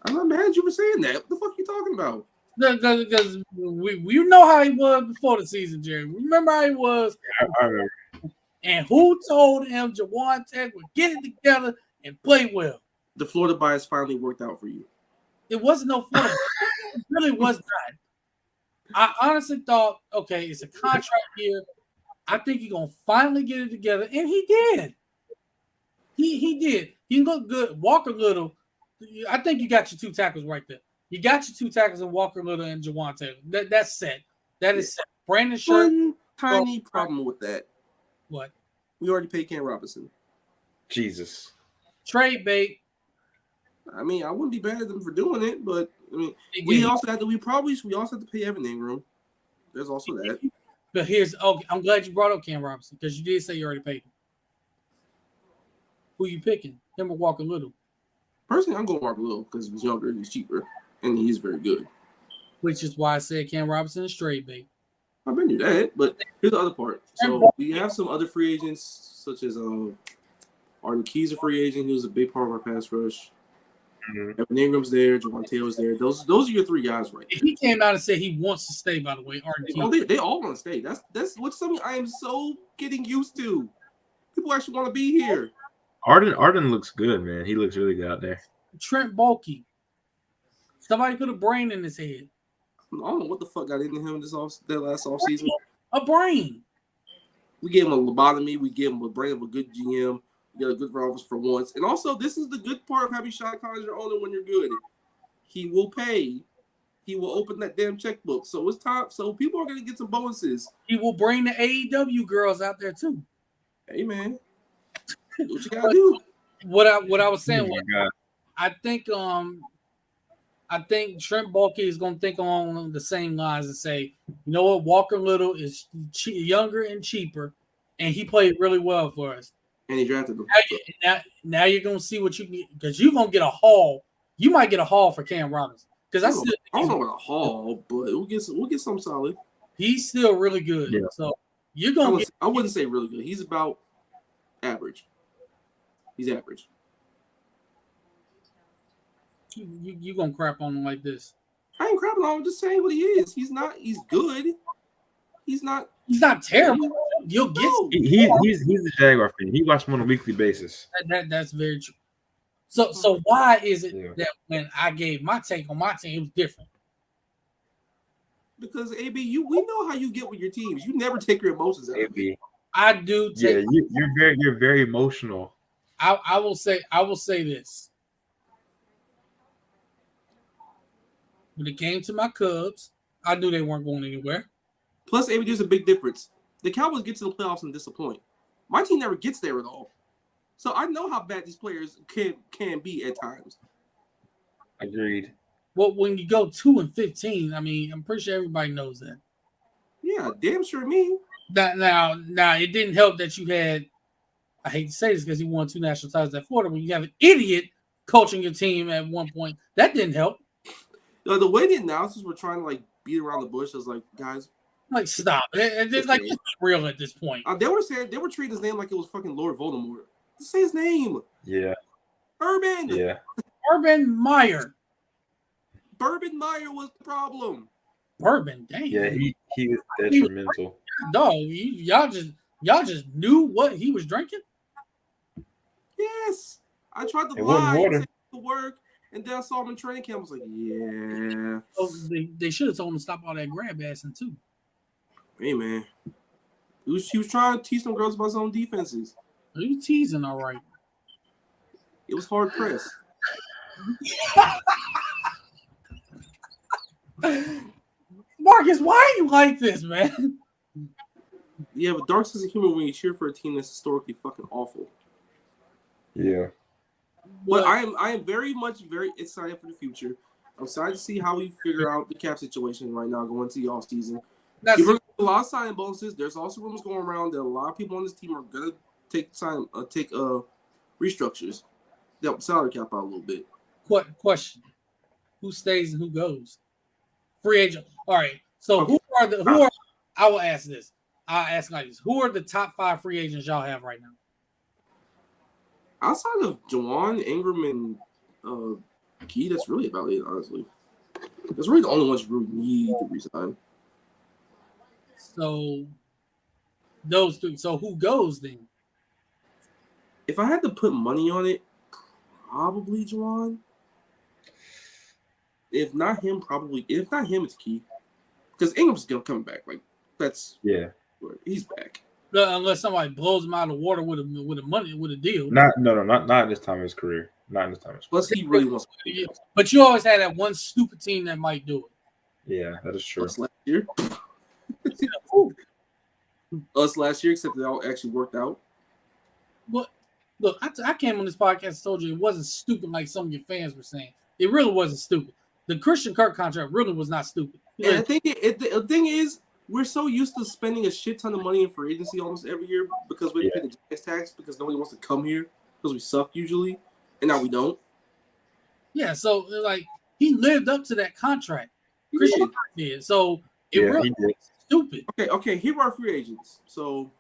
I'm not mad at you for saying that. What the fuck are you talking about? Because we know how he was before the season, Jerry. Remember how he was? I remember. And who told him Jawan Taylor would get it together and play well? The Florida bias finally worked out for you. It wasn't no Florida. It really was not. I honestly thought, okay, it's a contract year. I think he's gonna finally get it together, and he did. He did. He can look good. Walker Little. I think you got your 2 tackles right there. You got your 2 tackles in Walker Little and Jawan Taylor. That's set. That is set. Brandon Scherf. One tiny problem with that. What? We already paid Cam Robinson. Jesus. Trade bait. I mean, I wouldn't be mad at them for doing it, but I mean, we also have to pay Evan Ingram. There's also that. But I'm glad you brought up Cam Robinson because you did say you already paid him. Who you picking? Him or Walker Little? Personally, I'm going Walker Little because he's younger and he's cheaper, and he's very good. Which is why I said Cam Robinson is trade bait. I've been knew that, but here's the other part. So we have some other free agents, such as Arden Key's a free agent. He was a big part of our pass rush. Mm-hmm. Evan Ingram's there. Javon Taylor's there. Those are your 3 guys right there. He came out and said he wants to stay, by the way. Arden they all want to stay. That's what's something I am so getting used to. People actually want to be here. Arden looks good, man. He looks really good out there. Trent Baalke. Somebody put a brain in his head. I don't know what the fuck got into him that last offseason. A brain. We gave him a lobotomy. We gave him a brain of a good GM. We got a good front office for once. And also, this is the good part of having Sean Collins your owner when you're good. He will pay. He will open that damn checkbook. So it's time. So people are going to get some bonuses. He will bring the AEW girls out there too. Hey, man. What you got to do? What I was saying was, I think Trent Baalke is going to think on the same lines and say, you know what, Walker Little is younger and cheaper, and he played really well for us. And he drafted him. Now you're going to see what you get, because you're going to get a haul. You might get a haul for Cam Robinson. Because I don't know about a haul, but we'll get some solid. He's still really good. Yeah. So you're going to I wouldn't say really good. He's about average. He's average. You gonna crap on him like this? I ain't crapping on him. I'm just saying what he is. He's not. He's good. He's not. He's not terrible. You'll get. He's a Jaguar fan. He watches him on a weekly basis. That's very true. So why is it that when I gave my take on my team, it was different? Because AB, we know how you get with your teams. You never take your emotions out of it. AB. I do take. Yeah, you're very emotional. I will say this. When it came to my Cubs, I knew they weren't going anywhere. Plus, AB, there's a big difference. The Cowboys get to the playoffs and disappoint. My team never gets there at all. So I know how bad these players can be at times. Agreed. Well, when you go 2-15, I mean, I'm pretty sure everybody knows that. Yeah, damn sure me. Now, it didn't help that you had. I hate to say this because he won 2 national titles at Florida, but you have an idiot coaching your team at one point. That didn't help. The way the announcers were trying to like beat around the bush, I was like, guys, like stop. It's like it's real at this point. They were treating his name like it was fucking Lord Voldemort. Just say his name. Yeah. Urban. Yeah. Urban Meyer. Bourbon Meyer was the problem. Bourbon, dang. Yeah, he was detrimental. Dog, y'all just knew what he was drinking? Yes. I tried to It lie wasn't water. and say it to work, and then I saw him in training camp. I was like, yeah. Oh, they should have told him to stop all that grab assing too. Hey man. He was trying to teach some girls about his own defenses. You teasing all right. It was hard press. Marcus, why are you like this, man? You have a dark sense of humor when you cheer for a team that's historically fucking awful. Yeah. But I am very excited for the future. I'm excited to see how we figure out the cap situation right now going into the off season. You're a lot of signing bonuses. There's also rumors going around that a lot of people on this team are gonna take restructures. That salary cap out a little bit. Question: who stays and who goes? Free agent. All right. So who are? I will ask this. I'll ask like this: who are the top 5 free agents y'all have right now? Outside of Juwan, Ingram, and Key, that's really about it. Honestly, that's really the only ones you really need to resign. So those 3. So who goes then? If I had to put money on it, probably Juwan. If not him, it's Key. Because Ingram's still coming back. Like he's back. Unless somebody blows him out of the water with a deal. Not in this time of his career. Not in this time of his career. Plus, he really wants to. But you always had that one stupid team that might do it. Yeah, that is true. Us last year. Us last year, except it all actually worked out. Look, I came on this podcast and told you it wasn't stupid like some of your fans were saying. It really wasn't stupid. The Christian Kirk contract really was not stupid. And I think the thing is, we're so used to spending a shit ton of money in free agency almost every year because we pay the Giants tax because nobody wants to come here because we suck usually, and now we don't. Yeah, so like he lived up to that contract. Christian did. So it really was stupid. Okay. Here are our free agents. So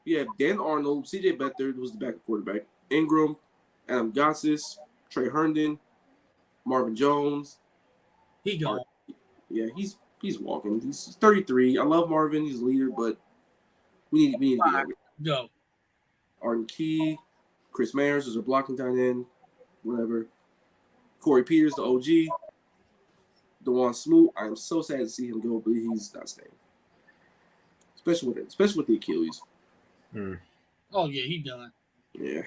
we have Dan Arnold, CJ Beathard was the backup quarterback, Ingram, Adam Gotsis, Trey Herndon, Marvin Jones. He gone. Yeah, he's walking. He's 33. I love Marvin. He's a leader, but we need to go. Arden Key, Chris Mayers is a blocking tight end, whatever. Corey Peters, the OG. DeJuan Smoot. I am so sad to see him go, but he's not staying. Especially with the Achilles. Oh yeah, he done. Yeah,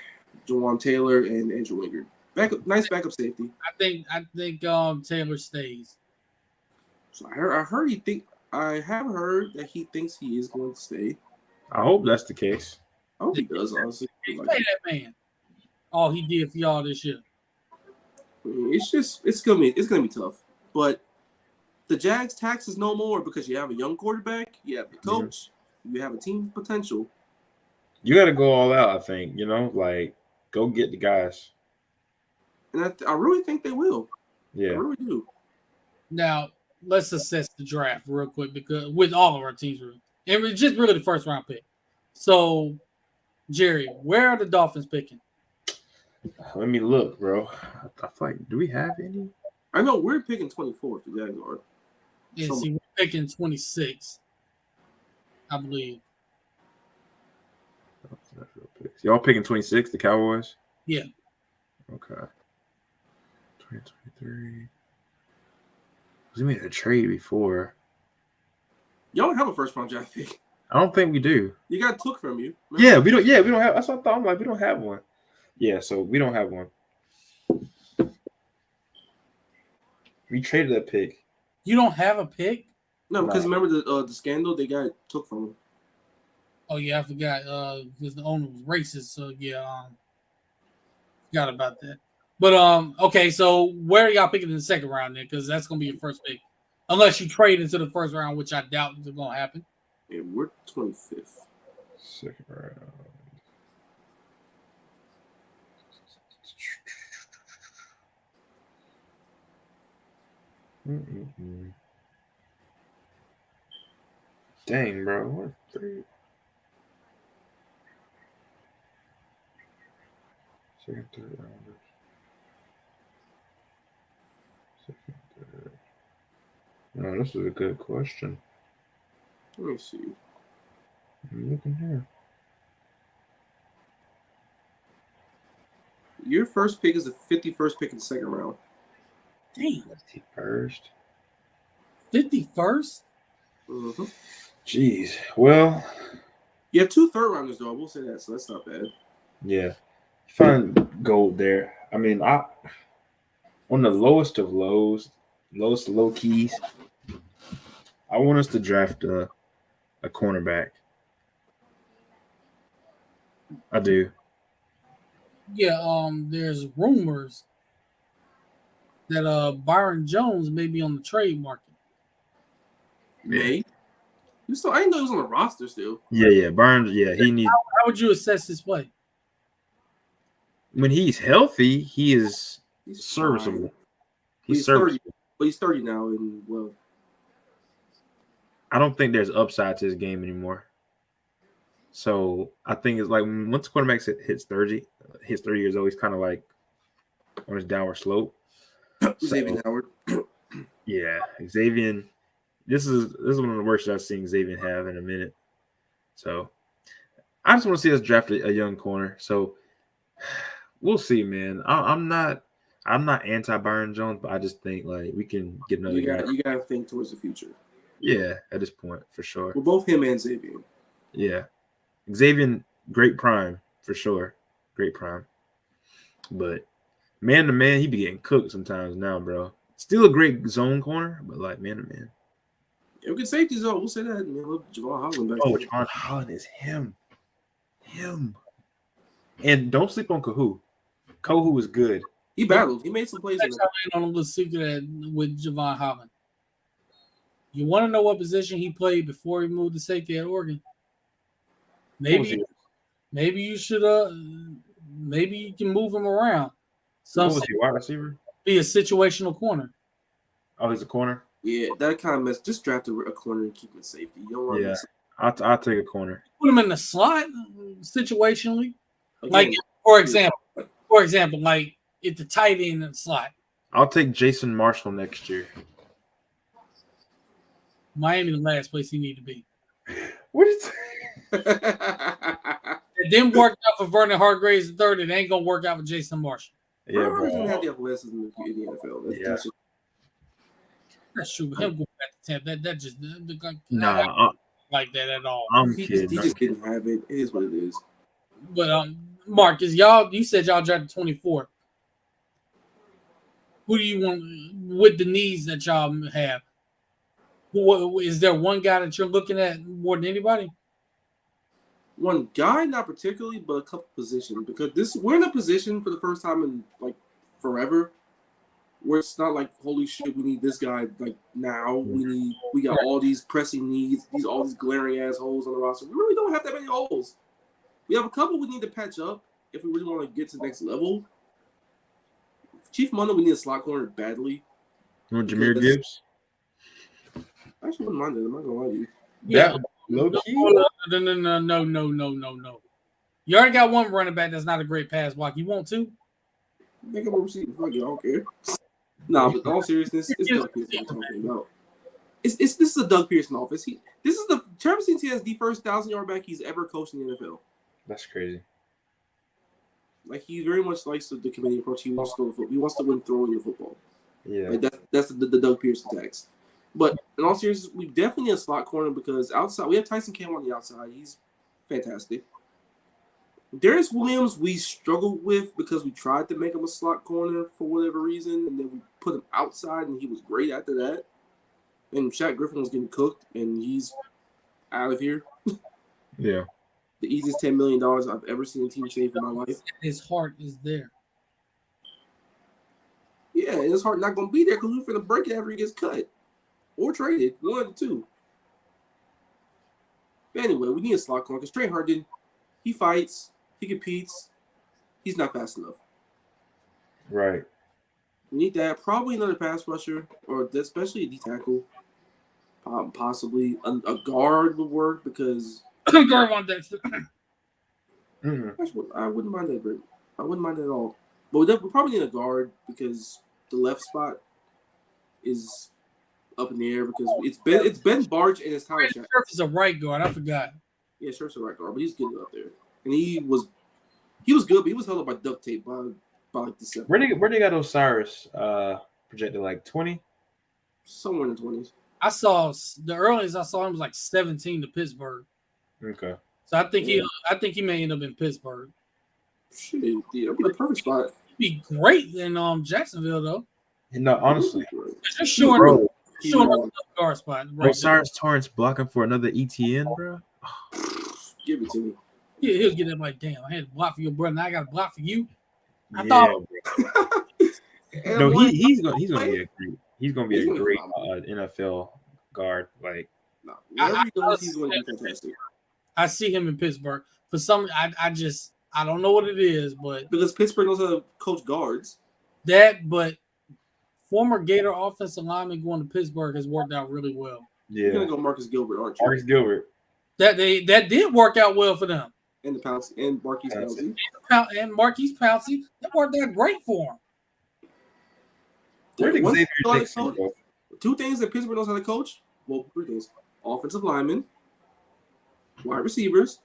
Jawan Taylor and Andrew Wingard. Nice backup safety. I think Taylor stays. So I have heard that he thinks he is going to stay. I hope that's the case. I hope he does, honestly. Pay that man. All he did for y'all this year. It's gonna be tough. But the Jags tax is no more because you have a young quarterback, you have the coach, you have a team of potential. You got to go all out, I think. Like go get the guys. And I really think they will. Yeah, I really do. Now let's assess the draft real quick because with all of our teams, and it's just really the first round pick. So, Jerry, where are the Dolphins picking? Let me look, bro. I feel like, do we have any? I know we're picking 24th. The Jags are. Yeah, see, we're picking 26, I believe. Y'all picking 26, the Cowboys? Yeah. Okay. 2023. We made a trade before. Y'all don't have a first round draft pick. I don't think we do. You got took from you. Remember? Yeah, we don't. Yeah, we don't have. That's what I thought. I'm like, we don't have one. Yeah, so we don't have one. We traded that pick. You don't have a pick? No, because remember the scandal they got took from him. Oh yeah, I forgot. Because the owner was racist. So yeah, forgot about that. But okay. So where are y'all picking in the second round then? Because that's gonna be your first pick, unless you trade into the first round, which I doubt is gonna happen. Yeah, we're 25th. Second round. Dang, bro. What 3? Second, third rounders. Second, third. No, this is a good question. Let me see. I'm looking here. Your first pick is the 51st pick in the second round. Damn. 51st. 51st? Mm-hmm. Jeez. Well. You have 2 third rounders, though. I will say that, so that's not bad. Yeah. Find gold there. I mean, on the lowest of lows, lowest low keys, I want us to draft a cornerback. I do. Yeah, there's rumors that Byron Jones may be on the trade market. May? I didn't know he was on the roster still. Yeah. Burns, yeah, he needs. How would you assess his play? When he's healthy, he is He's serviceable. fine. He's serviceable. 30, but he's 30 now, and well, I don't think there's upside to his game anymore. So I think it's like once the quarterback hits 30 years old, he's kind of like on his downward slope. Xavier Howard. Yeah, Xavier. This is one of the worst I've seen Xavier have in a minute. So I just want to see us draft a young corner. So we'll see, man. I'm not anti Byron Jones, but I just think like we can get another guy. You gotta think towards the future. Yeah, at this point for sure. Well, both him and Xavier. Yeah, Xavier, great prime for sure, great prime. But man to man, he be getting cooked sometimes now, bro. Still a great zone corner, but like man to man. Yeah, good safeties though. We'll say that. Man, Javon Holland back Oh, there. Javon Holland is him. And don't sleep on Kahu. Kahu is good. He battled. He made some plays. On a little secret with Javon Holland. You want to know what position he played before he moved to safety at Oregon? Maybe you should maybe you can move him around. What was he, wide receiver? Be a situational corner. Oh, he's a corner. Yeah, that kind of mess. Just draft a corner and keep him safety. You don't want to mess up. I'll take a corner. Put him in the slot situationally. Again, like for example, like if the tight end in the slot. I'll take Jason Marshall next year. Miami, the last place he need to be. What is it didn't work out for Vernon Hargreaves III. It ain't gonna work out for Jason Marshall. Yeah, bro. He had the athleticism in the NFL. That's true. Him go back to Tampa. That just like that at all. I'm kidding. He just didn't have it. It is what it is. But Marcus, you said y'all drafted 24. Who do you want with the needs that y'all have? Is there one guy that you're looking at more than anybody? One guy, not particularly, but a couple positions. Because we're in a position for the first time in like forever, where it's not like holy shit, we need this guy like now. We got all these pressing needs, all these glaring ass holes on the roster. We really don't have that many holes. We have a couple we need to patch up if we really want to get to the next level. Chief Mundo, we need a slot corner badly. You want Jahmyr Gibbs? I actually wouldn't mind that. I'm not gonna lie to you. Yeah. Low key? No. You already got one running back that's not a great pass block. You want two? I think I'm a receiver. Fuck it, I don't care. Nah, but in all seriousness, it's Doug Pearson I'm talking about. This is a Doug Pearson offense. Travis Etienne has the first 1,000-yard back he's ever coached in the NFL. That's crazy. Like he very much likes the committee approach. He wants to win throwing the football. Yeah, like that's the Doug Pearson tax. But in all seriousness, we definitely need a slot corner because outside we have Tyson Cam on the outside. He's fantastic. Darius Williams, we struggled with because we tried to make him a slot corner for whatever reason, and then we put him outside, and he was great after that. And Shaq Griffin was getting cooked, and he's out of here. Yeah. The easiest $10 million I've ever seen a team save in my life. His heart is there. Yeah, and his heart not going to be there because we're going to break it after he gets cut or traded. One of the two. But anyway, we need a slot corner because Trey Harden, he fights, he competes, he's not fast enough. Right. We need that. Probably another pass rusher, or especially a D tackle. Possibly a guard would work because Guard on Dexter. Mm-hmm. I wouldn't mind that great. I wouldn't mind it at all. But we probably need a guard because the left spot is up in the air because it's Ben Barch and it's Tyler Shaq. Scherf is a right guard. I forgot. Yeah, Scherf's a right guard, but he's getting up there, and he was good, but he was held up by duct tape by like December. Where they got Osiris projected like 20? Somewhere in the 20s. I saw the earliest I saw him was like 17 to Pittsburgh. Okay. So I think he may end up in Pittsburgh. Shit, yeah, that'd be the perfect spot. He'd be great in Jacksonville though. No, honestly. Just showing Bro, the guard spot. Right Osiris Torrance blocking for another ETN, bro. Give it to me. Yeah, he'll get it like, damn, I had to block for your brother. Now I got to block for you. I Yeah, thought no, he's gonna be a great NFL guard. Like, no, whatever he does, he's going to be fantastic. I see him in Pittsburgh. For some, I don't know what it is, but because Pittsburgh knows how to coach guards. But former Gator offensive lineman going to Pittsburgh has worked out really well. yeah, You're gonna go Marcus Gilbert, aren't you? Marcus Gilbert. That did work out well for them. And the Pounce and Marquise Pouncey. And Marquise Pouncey, that worked out great for him. Where did Xavier Dixon coach, go? two things that Pittsburgh knows how to coach. Well, three things: offensive linemen, wide receivers,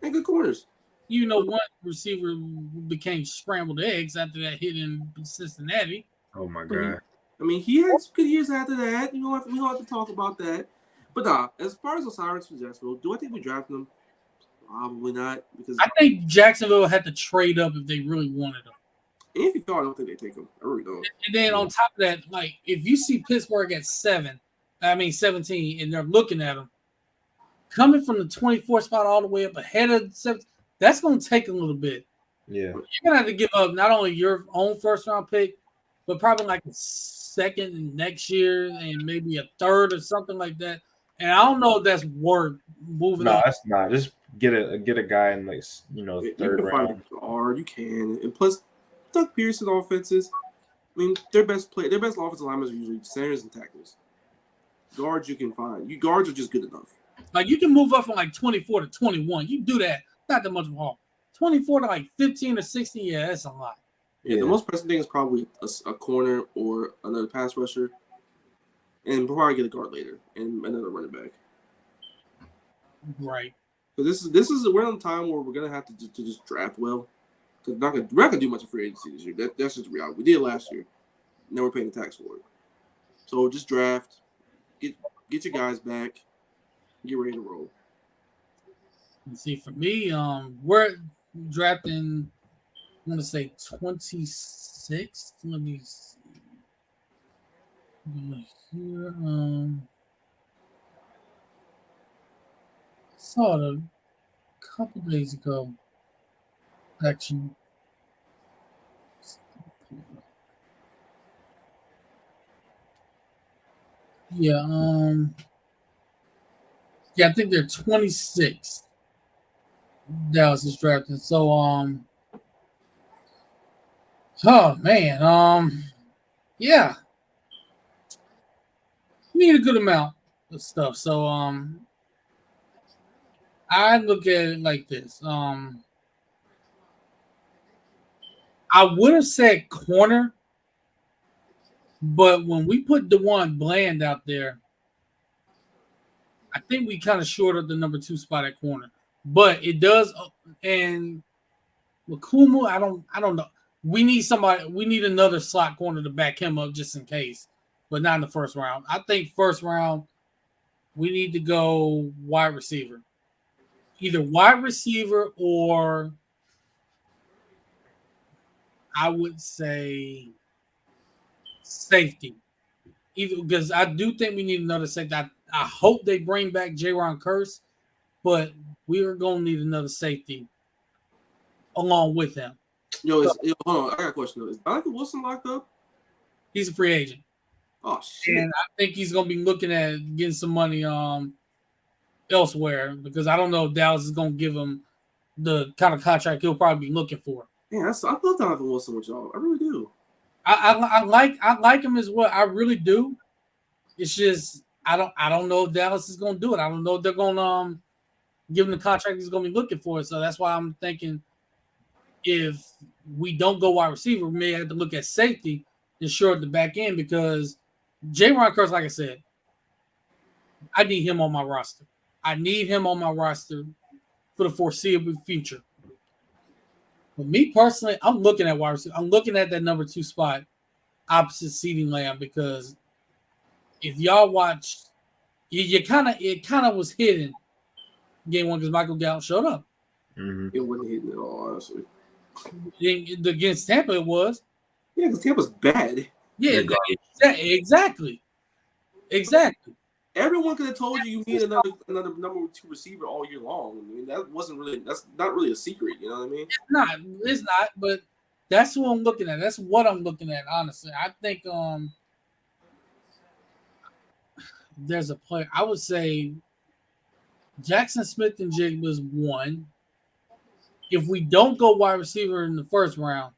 and good corners. You know, one receiver became scrambled eggs after that hit in Cincinnati. Oh my god! I mean, he had some good years after that. We don't have to talk about that. But as far as Osiris from Jacksonville, do I think we drafted him? Probably not, because I think Jacksonville had to trade up if they really wanted him. And if you thought, I don't think they take him. I really don't. And then on top of that, like if you see Pittsburgh at 17, and they're looking at him coming from the 24 spot all the way up ahead of 7, that's going to take a little bit. Yeah, you're going to have to give up not only your own first round pick, but probably like a second next year and maybe a third or something like that. And I don't know if that's worth moving. No, that's not. Just get a guy in like third round. You can, and plus Doug Pearson offenses. I mean, their best offensive linemen are usually centers and tackles. Guards you can find. Guards are just good enough. Like you can move up from like 24 to 21. You do that. Not that much of a haul. 24 to like 15 or 16. Yeah, that's a lot. Yeah, the most pressing thing is probably a corner or another pass rusher. And we'll probably get a guard later and another running back. Right. So we're on time where we're gonna have to just draft well. Because we're not gonna do much of free agency this year. That's just reality. We did last year. Now we're paying the tax for it. So just draft, get your guys back, get ready to roll. See, for me, we're drafting. I want to say 26. Let me see. Here, saw it a couple days ago. Actually, yeah, I think they're 26. Dallas is drafting. So, oh man, yeah. Need a good amount of stuff. So I look at it like this. I would have said corner, but when we put DeJuan Bland out there, I think we kind of short of the number 2 spot at corner. But it does, and Lakumu, I don't know. We need somebody. We need another slot corner to back him up just in case. but not in the first round. I think first round we need to go wide receiver, either wide receiver or I would say safety. Either because I do think we need another safety. I hope they bring back Jaron Curse, but we are going to need another safety along with him. Yo, hold on. I got a question though. Is Donovan Wilson locked up? He's a free agent. Oh shit! And I think he's going to be looking at getting some money elsewhere because I don't know if Dallas is going to give him the kind of contract he'll probably be looking for. Man, I love Donovan Wilson with y'all. I really do. I like him as well. I really do. It's just I don't know if Dallas is going to do it. I don't know if they're going to give him the contract he's going to be looking for. So that's why I'm thinking if we don't go wide receiver, we may have to look at safety and short the back end because Jaron Curse, like I said, I need him on my roster. I need him on my roster for the foreseeable future. But me personally, I'm looking at wide receiver. I'm looking at that number 2 spot opposite CeeDee Lamb because if y'all watch, it kind of was hidden game 1 because Michael Gallup showed up. Mm-hmm. It wasn't hitting at all, honestly. Against Tampa, it was. Yeah, because Tampa's bad. Yeah, exactly. Everyone could have told you need another number 2 receiver all year long. I mean, that's not really a secret. You know what I mean? It's not. But that's what I'm looking at. That's what I'm looking at. Honestly, I think there's a player. I would say Jackson Smith and Jigba is 1. If we don't go wide receiver in the first round,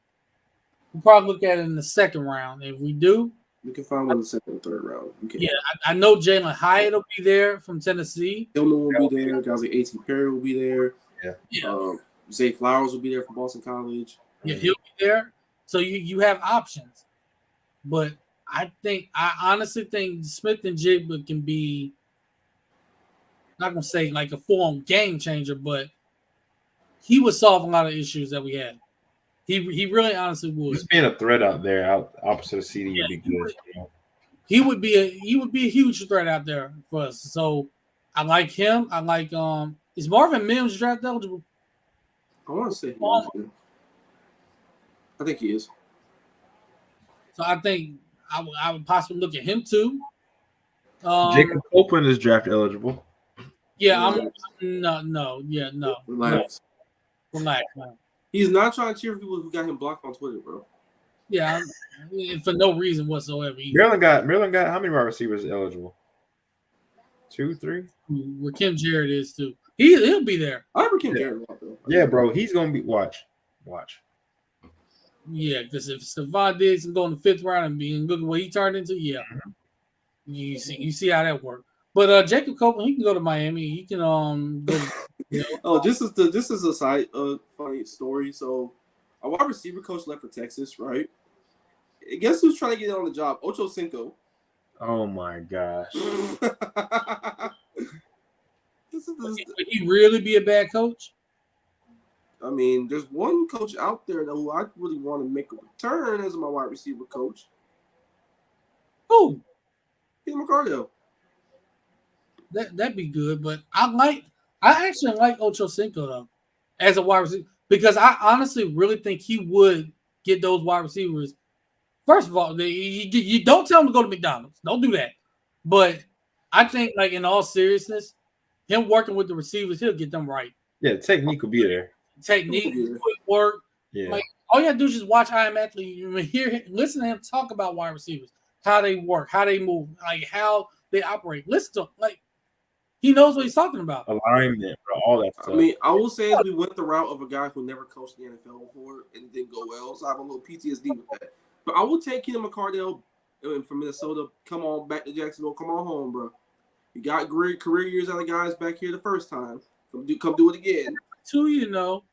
we'll probably look at it in the second round. If we do, you can find one in the second and third round. Yeah, I know Jalen Hyatt will be there from Tennessee. Tillman will be there. Guys like A.T. Perry will be there. Yeah. Zay Flowers will be there from Boston College. Yeah, he'll be there. So you have options. But I honestly think Smith and Jigba can be, not going to say like a full-on game changer, but he would solve a lot of issues that we had. He really honestly would. Just being a threat out there, opposite of CD would be good. He would be a huge threat out there for us. So I like him. I like is Marvin Mims draft eligible? I want to say he is. I think he is. So I think I would possibly look at him too. Jacob Copeland is draft eligible. Yeah, no. Relax. Man. He's not trying to cheer for people who got him blocked on Twitter, bro. Yeah, for no reason whatsoever. Maryland got how many wide receivers eligible? 2, 3. Where Kim Jarrett is too. He'll be there. I remember Kim Jarrett, though. Yeah, bro, he's gonna be watch. Yeah, because if Stephon Diggs can go in the 5th round and look at what he turned into, yeah, you see how that worked. But Jacob Copeland, he can go to Miami. He can go. Oh, this is a side funny story. So, a wide receiver coach left for Texas, right? Guess who's trying to get on the job? Ocho Cinco. Oh my gosh! Would he really be a bad coach? I mean, there's one coach out there who I really want to make a return as my wide receiver coach. Who? Peter McCardell. That'd be good, but I actually like Ocho Cinco though as a wide receiver because I honestly really think he would get those wide receivers. First of all, you don't tell him to go to McDonald's. Don't do that. But I think, like in all seriousness, him working with the receivers, he'll get them right. Yeah, technique will be there. Technique, quick work. Yeah. Like all you have to do is just watch I Am Athlete. You listen to him talk about wide receivers, how they work, how they move, like how they operate. Listen to him, like he knows what he's talking about. Alignment, bro, all that stuff. I mean, I will say we went the route of a guy who never coached the NFL before and it didn't go well, so I have a little PTSD with that. But I will take Keenan McCardell from Minnesota. Come on back to Jacksonville. Come on home, bro. You got great career years out of guys back here the first time. Come do it again. Too, you know.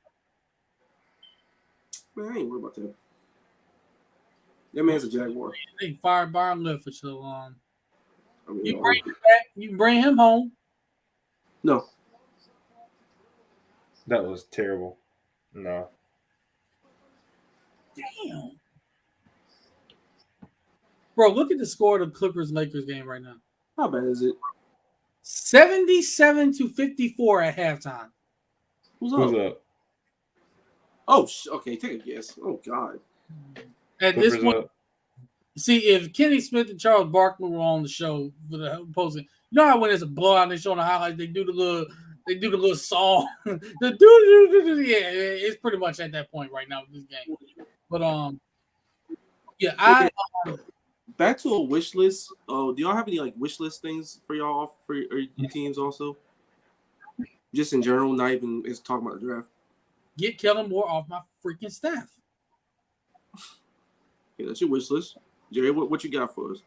Man, I ain't worried about that. That man's a Jaguar. They fired Byron Leftwich, so I mean, you bring him back. You can bring him home. No. That was terrible. No. Damn. Bro, look at the score of the Clippers-Lakers game right now. How bad is it? 77-54 at halftime. Who's Who's up? up? Oh, okay. Take a guess. Oh God. At Clippers this point, up. see, if Kenny Smith and Charles Barkley were on the show for the opposing, you know how when it's a blowout, they show the highlights, they do the little song. Yeah, it's pretty much at that point right now with this game. But yeah, Back to a wish list. Oh, do y'all have any like wish list things for y'all for your teams also? Just in general, not even is talking about the draft. get Kellen Moore off my freaking staff. Yeah, that's your wish list. Jerry, what you got for us?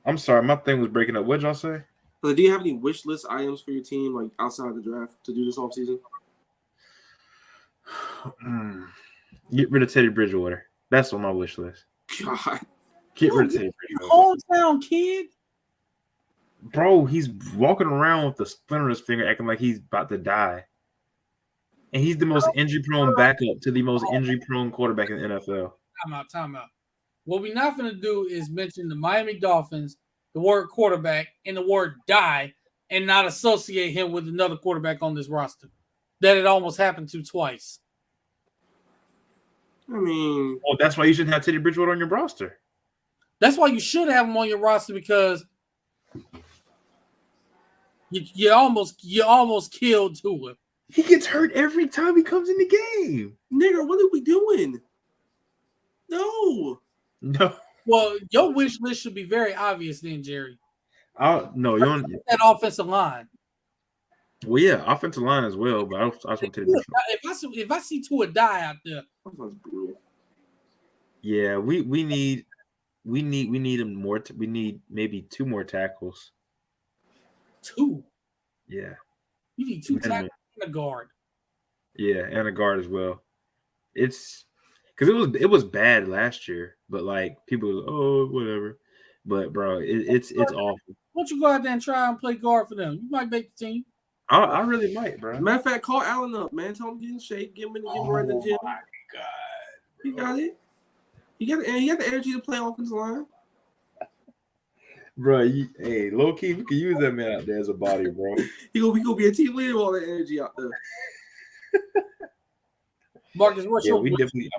I'm sorry, my thing was breaking up. What'd y'all say? So do you have any wish list items for your team, like outside the draft, to do this offseason? Get rid of Teddy Bridgewater. That's on my wish list. God. Get rid of Teddy Bridgewater. Hometown kid. Bro, he's walking around with a splinter in his finger, acting like he's about to die. And he's the most injury-prone backup to the most injury-prone quarterback in the NFL. Time out. What we're not going to do is mention the Miami Dolphins, the word quarterback, and the word die, and not associate him with another quarterback on this roster. That it almost happened to twice. I mean, Well, that's why you shouldn't have Teddy Bridgewater on your roster. That's why you should have him on your roster, because you almost killed Tua. He gets hurt every time he comes in the game. nigga, what are we doing? No. Well, your wish list should be very obvious then, Jerry. No, you don't. That offensive line. Well, yeah, offensive line as well, but I just want Teddy Bridgewater. If I see Tua die out there, That sounds brutal. Yeah, we need him more. We need maybe 2 more tackles. 2. Yeah, You need 2 tackles and a guard. yeah, and a guard as well. It's because it was bad last year, but like people were, oh, whatever. But bro, it's awful. Why don't you go out there and try and play guard for them? You might make the team. I really might, bro. Matter of fact, call Allen up, man. Tell him to get in shape. Get him right in the gym. My God, He got it. He got the energy to play offensive line. bro. Hey, low key, we can use that man out there as a body, bro. He gonna be a team leader with all that energy out there. Marcus, what's Yeah, your we wish? definitely.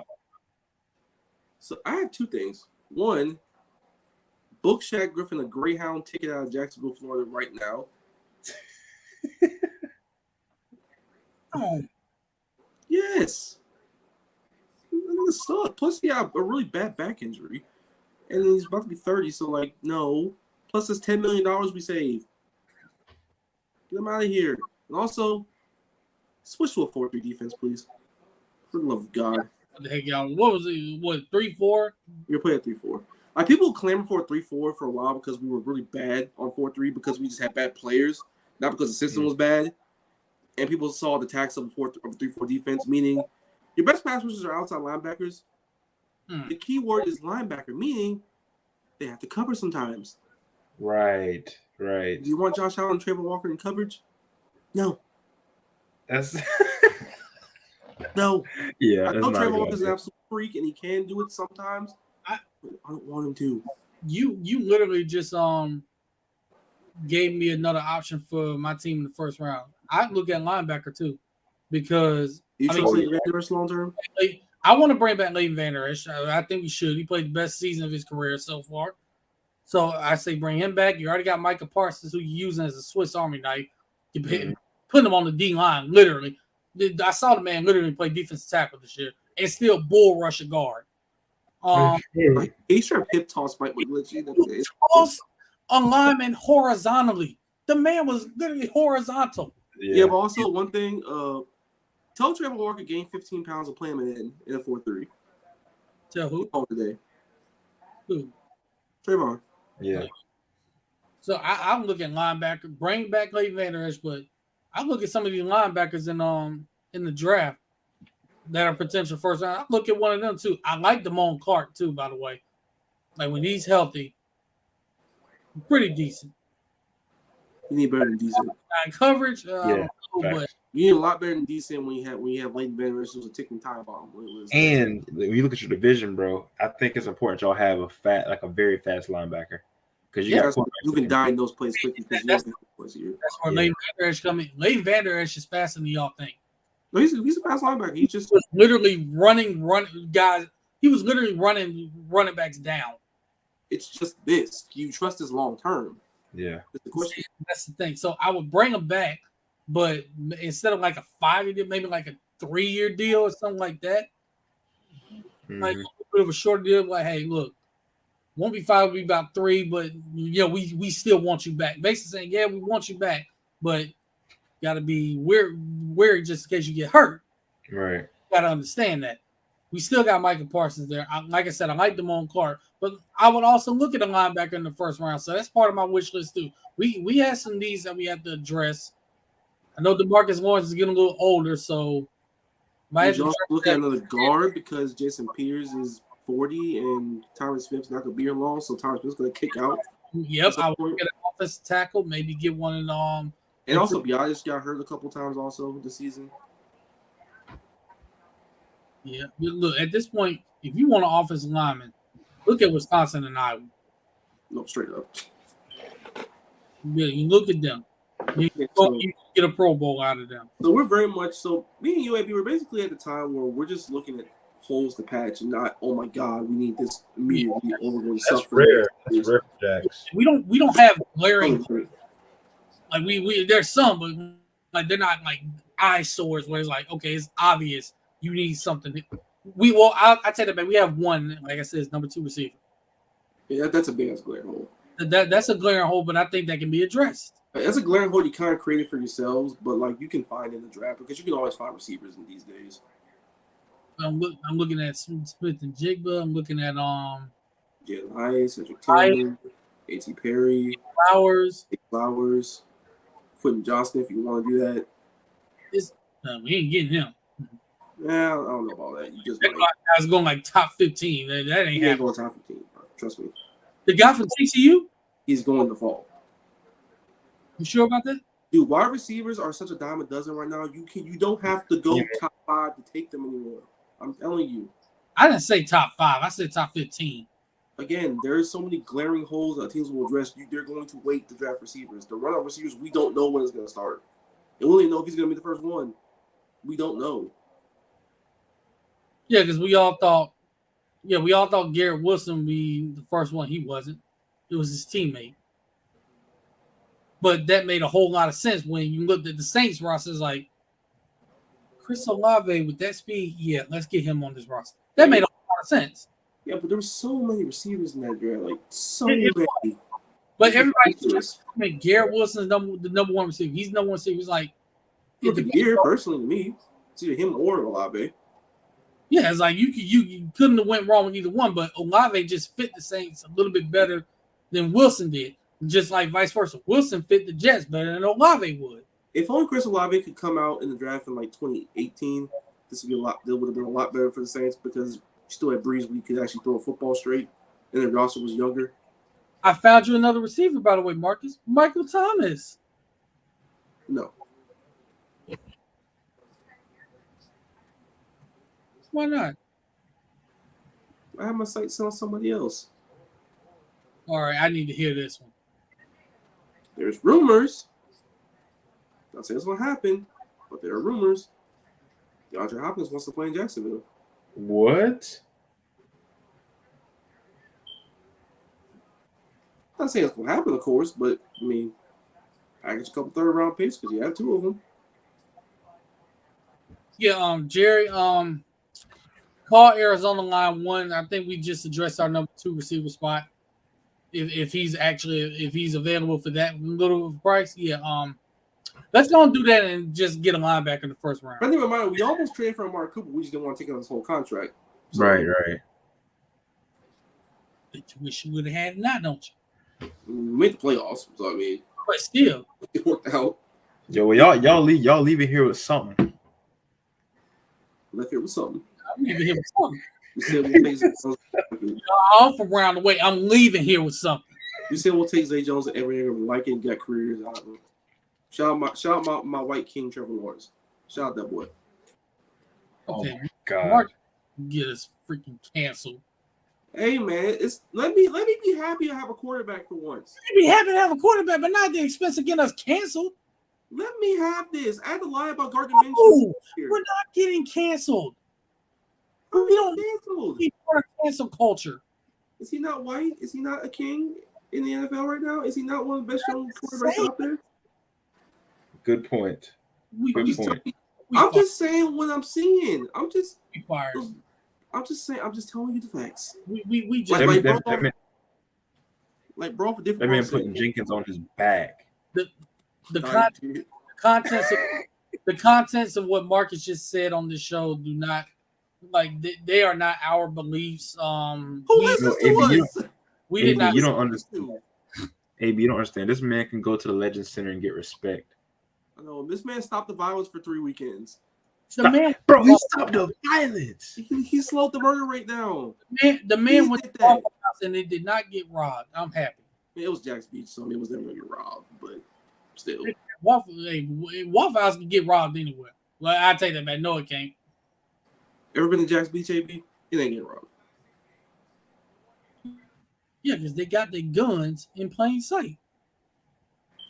So I have 2 things. One, book Shaq Griffin a Greyhound ticket out of Jacksonville, Florida right now. Oh, Yes. That sucks. Plus, he got a really bad back injury. And he's about to be 30, so, like, no. Plus, it's $10 million we save. Get him out of here. And also, switch to a 4-3 defense, please. For the love of God. what the heck, y'all? What was it? What, 3-4? You're playing 3-4. Like, people clamor for a 3-4 for a while because we were really bad on 4-3 because we just had bad players, not because the system was bad. And people saw the tax of a 3-4 defense, meaning your best pass rushers are outside linebackers. The key word is linebacker, meaning they have to cover sometimes. Right. Do you want Josh Allen and Trayvon Walker in coverage? No. That's No. yeah. I That's know not Trayvon good. Walker's an absolute freak, and he can do it sometimes. I don't want him to. You literally just gave me another option for my team in the first round. I'd look at linebacker too, because You trust Leighton Vander Esch long term? I want to bring back Leighton Vander Esch. I think we should. He played the best season of his career so far. So I say bring him back. You already got Micah Parsons, who you're using as a Swiss Army knife. You putting him on the D line, literally. I saw the man literally play defensive tackle this year and still bull rush a guard. He sure hip toss Mike McGlinchey. Toss a lineman horizontally. The man was literally horizontal. Yeah, but also one thing, tell Trayvon Walker gain 15 pounds of playing in a 4-3. Tell who? Today. Who? Trayvon. Yeah. So I'm looking linebacker. Bring back Leighton Vander Esch, but I look at some of these linebackers in the draft that are potential first round. I look at one of them too. I like Damone Clark too, by the way. Like when he's healthy, pretty decent. You need better than decent. Coverage, I don't know, but You need a lot better than decent when you have Leighton Vander Esch was a ticking time bomb. And when you look at your division, bro, I think it's important y'all have a very fast linebacker because you can die in those plays quickly because you don't get here. That's where Leighton Vander Esch come in. Leighton Vander Esch is faster than y'all think. No, he's a fast linebacker. He just was literally running guys. He was literally running backs down. It's just this. You trust his long term. Yeah. That's the thing. So I would bring him back, but instead of like a 5-year deal, maybe like a 3-year deal or something like that. Mm-hmm. Like a bit of a short deal. Like, hey, look, won't be 5, it'll be about 3, but we still want you back. Basically saying, yeah, we want you back, but gotta be wary just in case you get hurt. Right. Gotta understand that. We still got Michael Parsons there. Like I said, I like Damone Clark, but I would also look at a linebacker in the first round. So that's part of my wish list too. We have some needs that we have to address. I know DeMarcus Lawrence is getting a little older, so might you also look at another guard because Jason Peters is 40 and Tyron Smith's not gonna be here long, so Tyron Smith's gonna kick out. Yep, I would get an offensive tackle, maybe get one in and also Biadasz got hurt a couple times also this season. Yeah, look, at this point, if you want an offensive lineman, look at Wisconsin and Iowa. No, straight up. Yeah, you look at them. You get a Pro Bowl out of them. So we're very much me and UAB we're basically at the time where we're just looking at holes to patch and not, oh my God, we need this immediately or we're going to suffer. Rare. That's rare, Jax. We don't have glaring like we there's some, but like they're not like eyesores where it's like, okay, it's obvious you need something. I tell you that we have one, like I said, it's number 2 receiver. Yeah, that's a big ass glaring hole. That's a glaring hole, but I think that can be addressed. That's a glaring hole you kind of created for yourselves, but like you can find in the draft because you can always find receivers in these days. I'm looking at Smith and Jigba. I'm looking at Jalen Hyatt, Cedric Tillman, A.T. Perry, Flowers, Quentin Johnston. If you want to do that, we ain't getting him. Yeah, I don't know about that. You just guys going like top 15. That ain't happening. Going top 15. Bro. Trust me. The guy from TCU? He's going to fall. You sure about that? Dude, wide receivers are such a dime a dozen right now. You don't have to go top 5 to take them anymore. I'm telling you. I didn't say top 5. I said top 15. Again, there are so many glaring holes that teams will address. They're going to wait to draft receivers. The run-out receivers, we don't know when it's going to start. And we don't even know if he's going to be the first one. We don't know. Yeah, because we all thought Garrett Wilson would be the first one. He wasn't. It was his teammate. But that made a whole lot of sense when you looked at the Saints roster. It's like, Chris Olave with that speed, yeah, let's get him on this roster. That made a whole lot of sense. Yeah, but there were so many receivers in that draft. Like, so many. But everybody, Garrett Wilson's the number 1 receiver. He's the number 1 receiver. He's like, Garrett, personally, to me, it's either him or Olave. Yeah, it's like you couldn't have went wrong with either one, but Olave just fit the Saints a little bit better than Wilson did. Just like vice versa. Wilson fit the Jets better than Olave would. If only Chris Olave could come out in the draft in like 2018, this would have been a lot better for the Saints because you still had Breeze where you could actually throw a football straight, and then Roster was younger. I found you another receiver, by the way, Marcus. Michael Thomas. No. Why not? I have my sights set on somebody else. All right, I need to hear this one. There's rumors. Not saying it's going to happen, but there are rumors. DeAndre Hopkins wants to play in Jacksonville. What? Not saying it's going to happen, of course, but I mean, package a couple third-round picks because you have 2 of them. Yeah, Jerry, call Arizona line 1. I think we just addressed our number 2 receiver spot. If he's available for that little price, yeah. Let's go and do that and just get a linebacker in the first round. I think we almost traded for Amari Cooper. We just didn't want to take on this whole contract. So, right. But you wish you would have had it now, don't you? We made the playoffs, so I mean, but still, it worked out. Yo, well, y'all leave it here with something. Left here with something. I'm leaving here with something. All from around the way. I'm leaving here with something. You said we'll take Zay Jones and every like and got careers out of him. Shout out my white king Trevor Lawrence. Shout out that boy. Okay, Oh my God. Mark get us freaking canceled. Hey man, let me be happy to have a quarterback for once. We'd be happy to have a quarterback, but not at the expense of getting us canceled. Let me have this. I had to lie about Gardner Minshew. Oh, we're not getting canceled. How We don't canceled. need our cancel culture. Is he not white? Is he not a king in the NFL right now? Is he not one of the best young quarterbacks out there? Good point. We I'm just saying what I'm seeing. I'm just fired. saying. I'm just telling you the facts. We just Like That bro for different. man putting Jenkins on his back. the contents of what Marcus just said on the show do not they are not our beliefs. Who listens to us? We did not. You don't understand. AB, you don't understand. This man can go to the Legends Center and get respect. I know this man stopped the violence for 3 weekends. The man, bro, he stopped the violence. He slowed the murder rate down. The man went to the Waffle House and they did not get robbed. I'm happy. It was Jack's Beach, so it was never gonna get robbed, but still. Waffle House can get robbed anywhere. Well, I take that back. No, it can't. Ever been to Jack's Beach, AB? It ain't getting robbed. Yeah, because they got their guns in plain sight.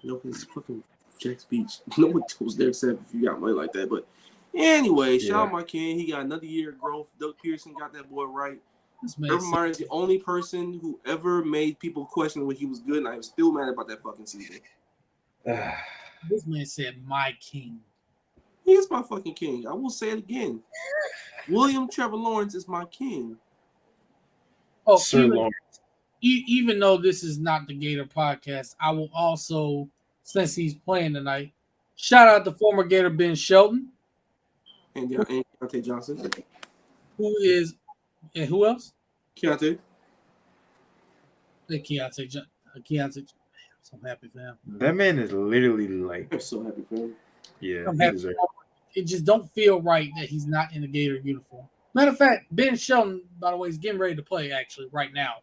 No, it's fucking Jack's Beach. No one goes there except if you got money like that. But anyway, shout out my king. He got another year of growth. Doug Pearson got that boy right. Urban Meyer is the only person who ever made people question when he was good, and I am still mad about that fucking season. This man said, "My king." He is my fucking king. I will say it again. William Trevor Lawrence is my king. Oh, Sir Lawrence. Even though this is not the Gator podcast, I will also, since he's playing tonight, shout out to former Gator Ben Shelton. And Keontae Johnson. And who else? Keontae. Keontae. I'm happy for him. That man is literally like. I'm so happy for him. Yeah, it just don't feel right that he's not in the Gator uniform. Matter of fact, Ben Shelton, by the way, is getting ready to play actually right now.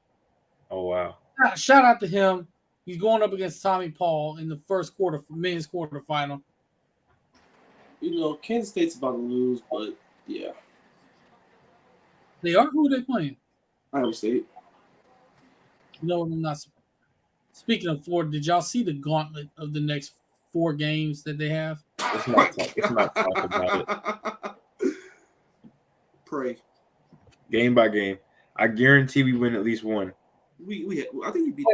Oh wow! Shout out to him. He's going up against Tommy Paul in the first quarter, men's quarterfinal. You know, Kansas State's about to lose, but yeah, they are. Who are they playing? Iowa State. You know what? I'm not. Speaking of Florida, did y'all see the gauntlet of the next 4 games that they have? Let's not talk about it. Pray. Game by game, I guarantee we win at least one. I think we beat.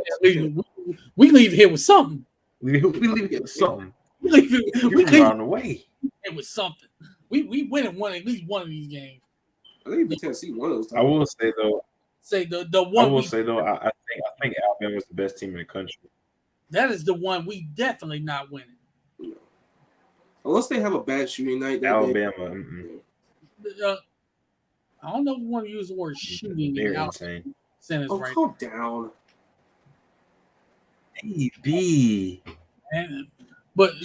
We leave here with something. We leave here with something. We leave on the way. It was something. We win and won at least one of these games. I think we Tennessee one of those times. I will say though. The one. I will say though. I think Alabama was the best team in the country. That is the one we definitely not winning. No. Unless they have a bad shooting night. Alabama. I don't know if we want to use the word shooting. They're insane. Right. Calm down. AB. But but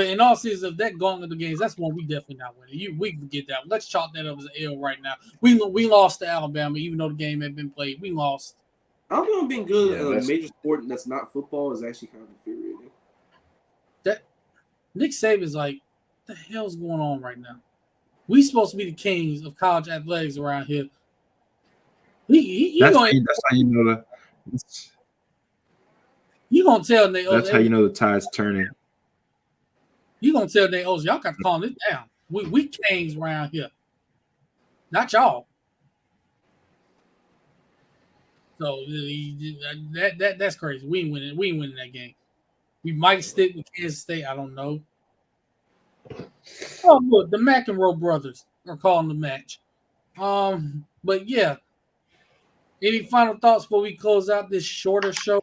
in all seriousness, of that gauntlet of the games, that's one we definitely not winning. We can get that. Let's chalk that up as an L right now. We lost to Alabama, even though the game had been played. We lost. Alabama being good at a major sport that's not football is actually kind of infuriating. That Nick Saban's like, what the hell's going on right now? We supposed to be the kings of college athletics around here. That's how you know the. You gonna tell Nate? That's how you know the tide's turning. You gonna tell Nate? Y'all got to calm this down. We kings around here, not y'all. So that's crazy. We ain't winning. We ain't winning that game. We might stick with Kansas State. I don't know. Oh look, the McEnroe brothers are calling the match. But yeah. Any final thoughts before we close out this shorter show?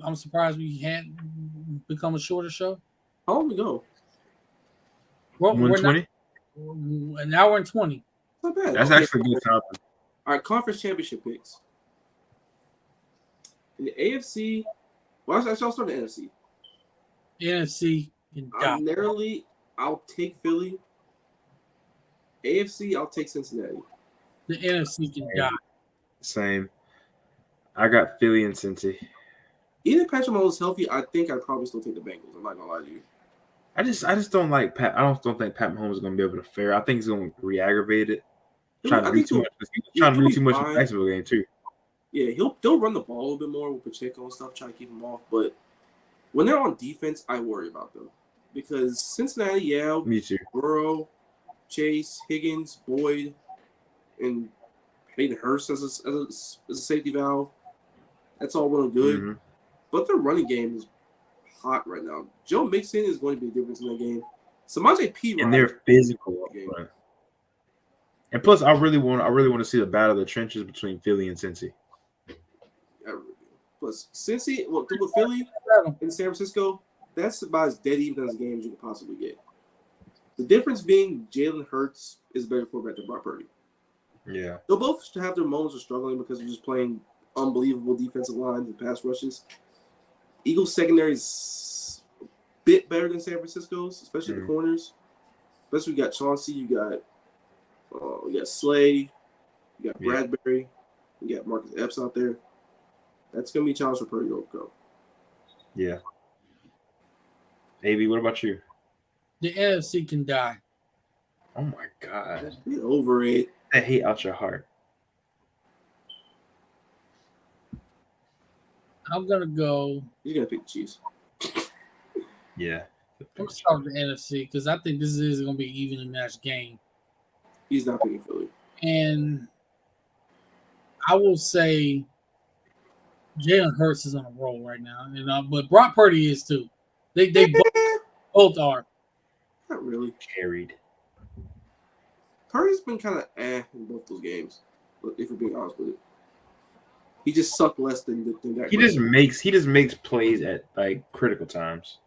I'm surprised we hadn't become a shorter show. How long we go? 120? An hour and 20. Not bad. That's actually a good topic. All right, conference championship picks. In the AFC, well, I'll start the NFC. NFC. I'll take Philly. AFC, I'll take Cincinnati. The NFC can die. Same. I got Philly and Cincy. Even if Patrick Mahomes is healthy, I think I'd probably still take the Bengals. I'm not gonna lie to you. I just don't like Pat. I don't think Pat Mahomes is going to be able to fare. I think he's going to re-aggravate it. Trying to do too much. Trying to do too much in the Jacksonville game too. Yeah, they'll run the ball a little bit more with Pacheco and stuff, try to keep him off. But when they're on defense, I worry about them because Cincinnati, Me too. Burrow, Chase, Higgins, Boyd, and Hayden Hurst as a safety valve. That's all well and good. Mm-hmm. But their running game is hot right now. Joe Mixon is going to be a difference in that game. Samaje P. And they're physical. And plus, I really want to see the battle of the trenches between Philly and Cincy. Plus, Cincy, with Philly and San Francisco, that's about as dead even as a game as you can possibly get. The difference being Jalen Hurts is a better quarterback than Brock Purdy. Yeah. They'll both have their moments of struggling because they're just playing unbelievable defensive lines and pass rushes. Eagles secondary is a bit better than San Francisco's, especially the corners. Especially you got Chauncey, you got Slay, you got Bradbury, you got Marcus Epps out there. That's going to be a challenge for Purdy to overcome. Yeah. AB, what about you? The NFC can die. Oh, my God. Get over it. That hate out your heart. I'm going to go. You're going to pick the Chiefs. Yeah. I'm going to start with the NFC because I think this is going to be an evenly matched game. He's not picking Philly. And I will say Jalen Hurts is on a roll right now. But Brock Purdy is too. They both are. Not really. Carried. Purdy's been kind of in both those games, if we're being honest with it. He just sucked less than that. He just makes plays at like critical times.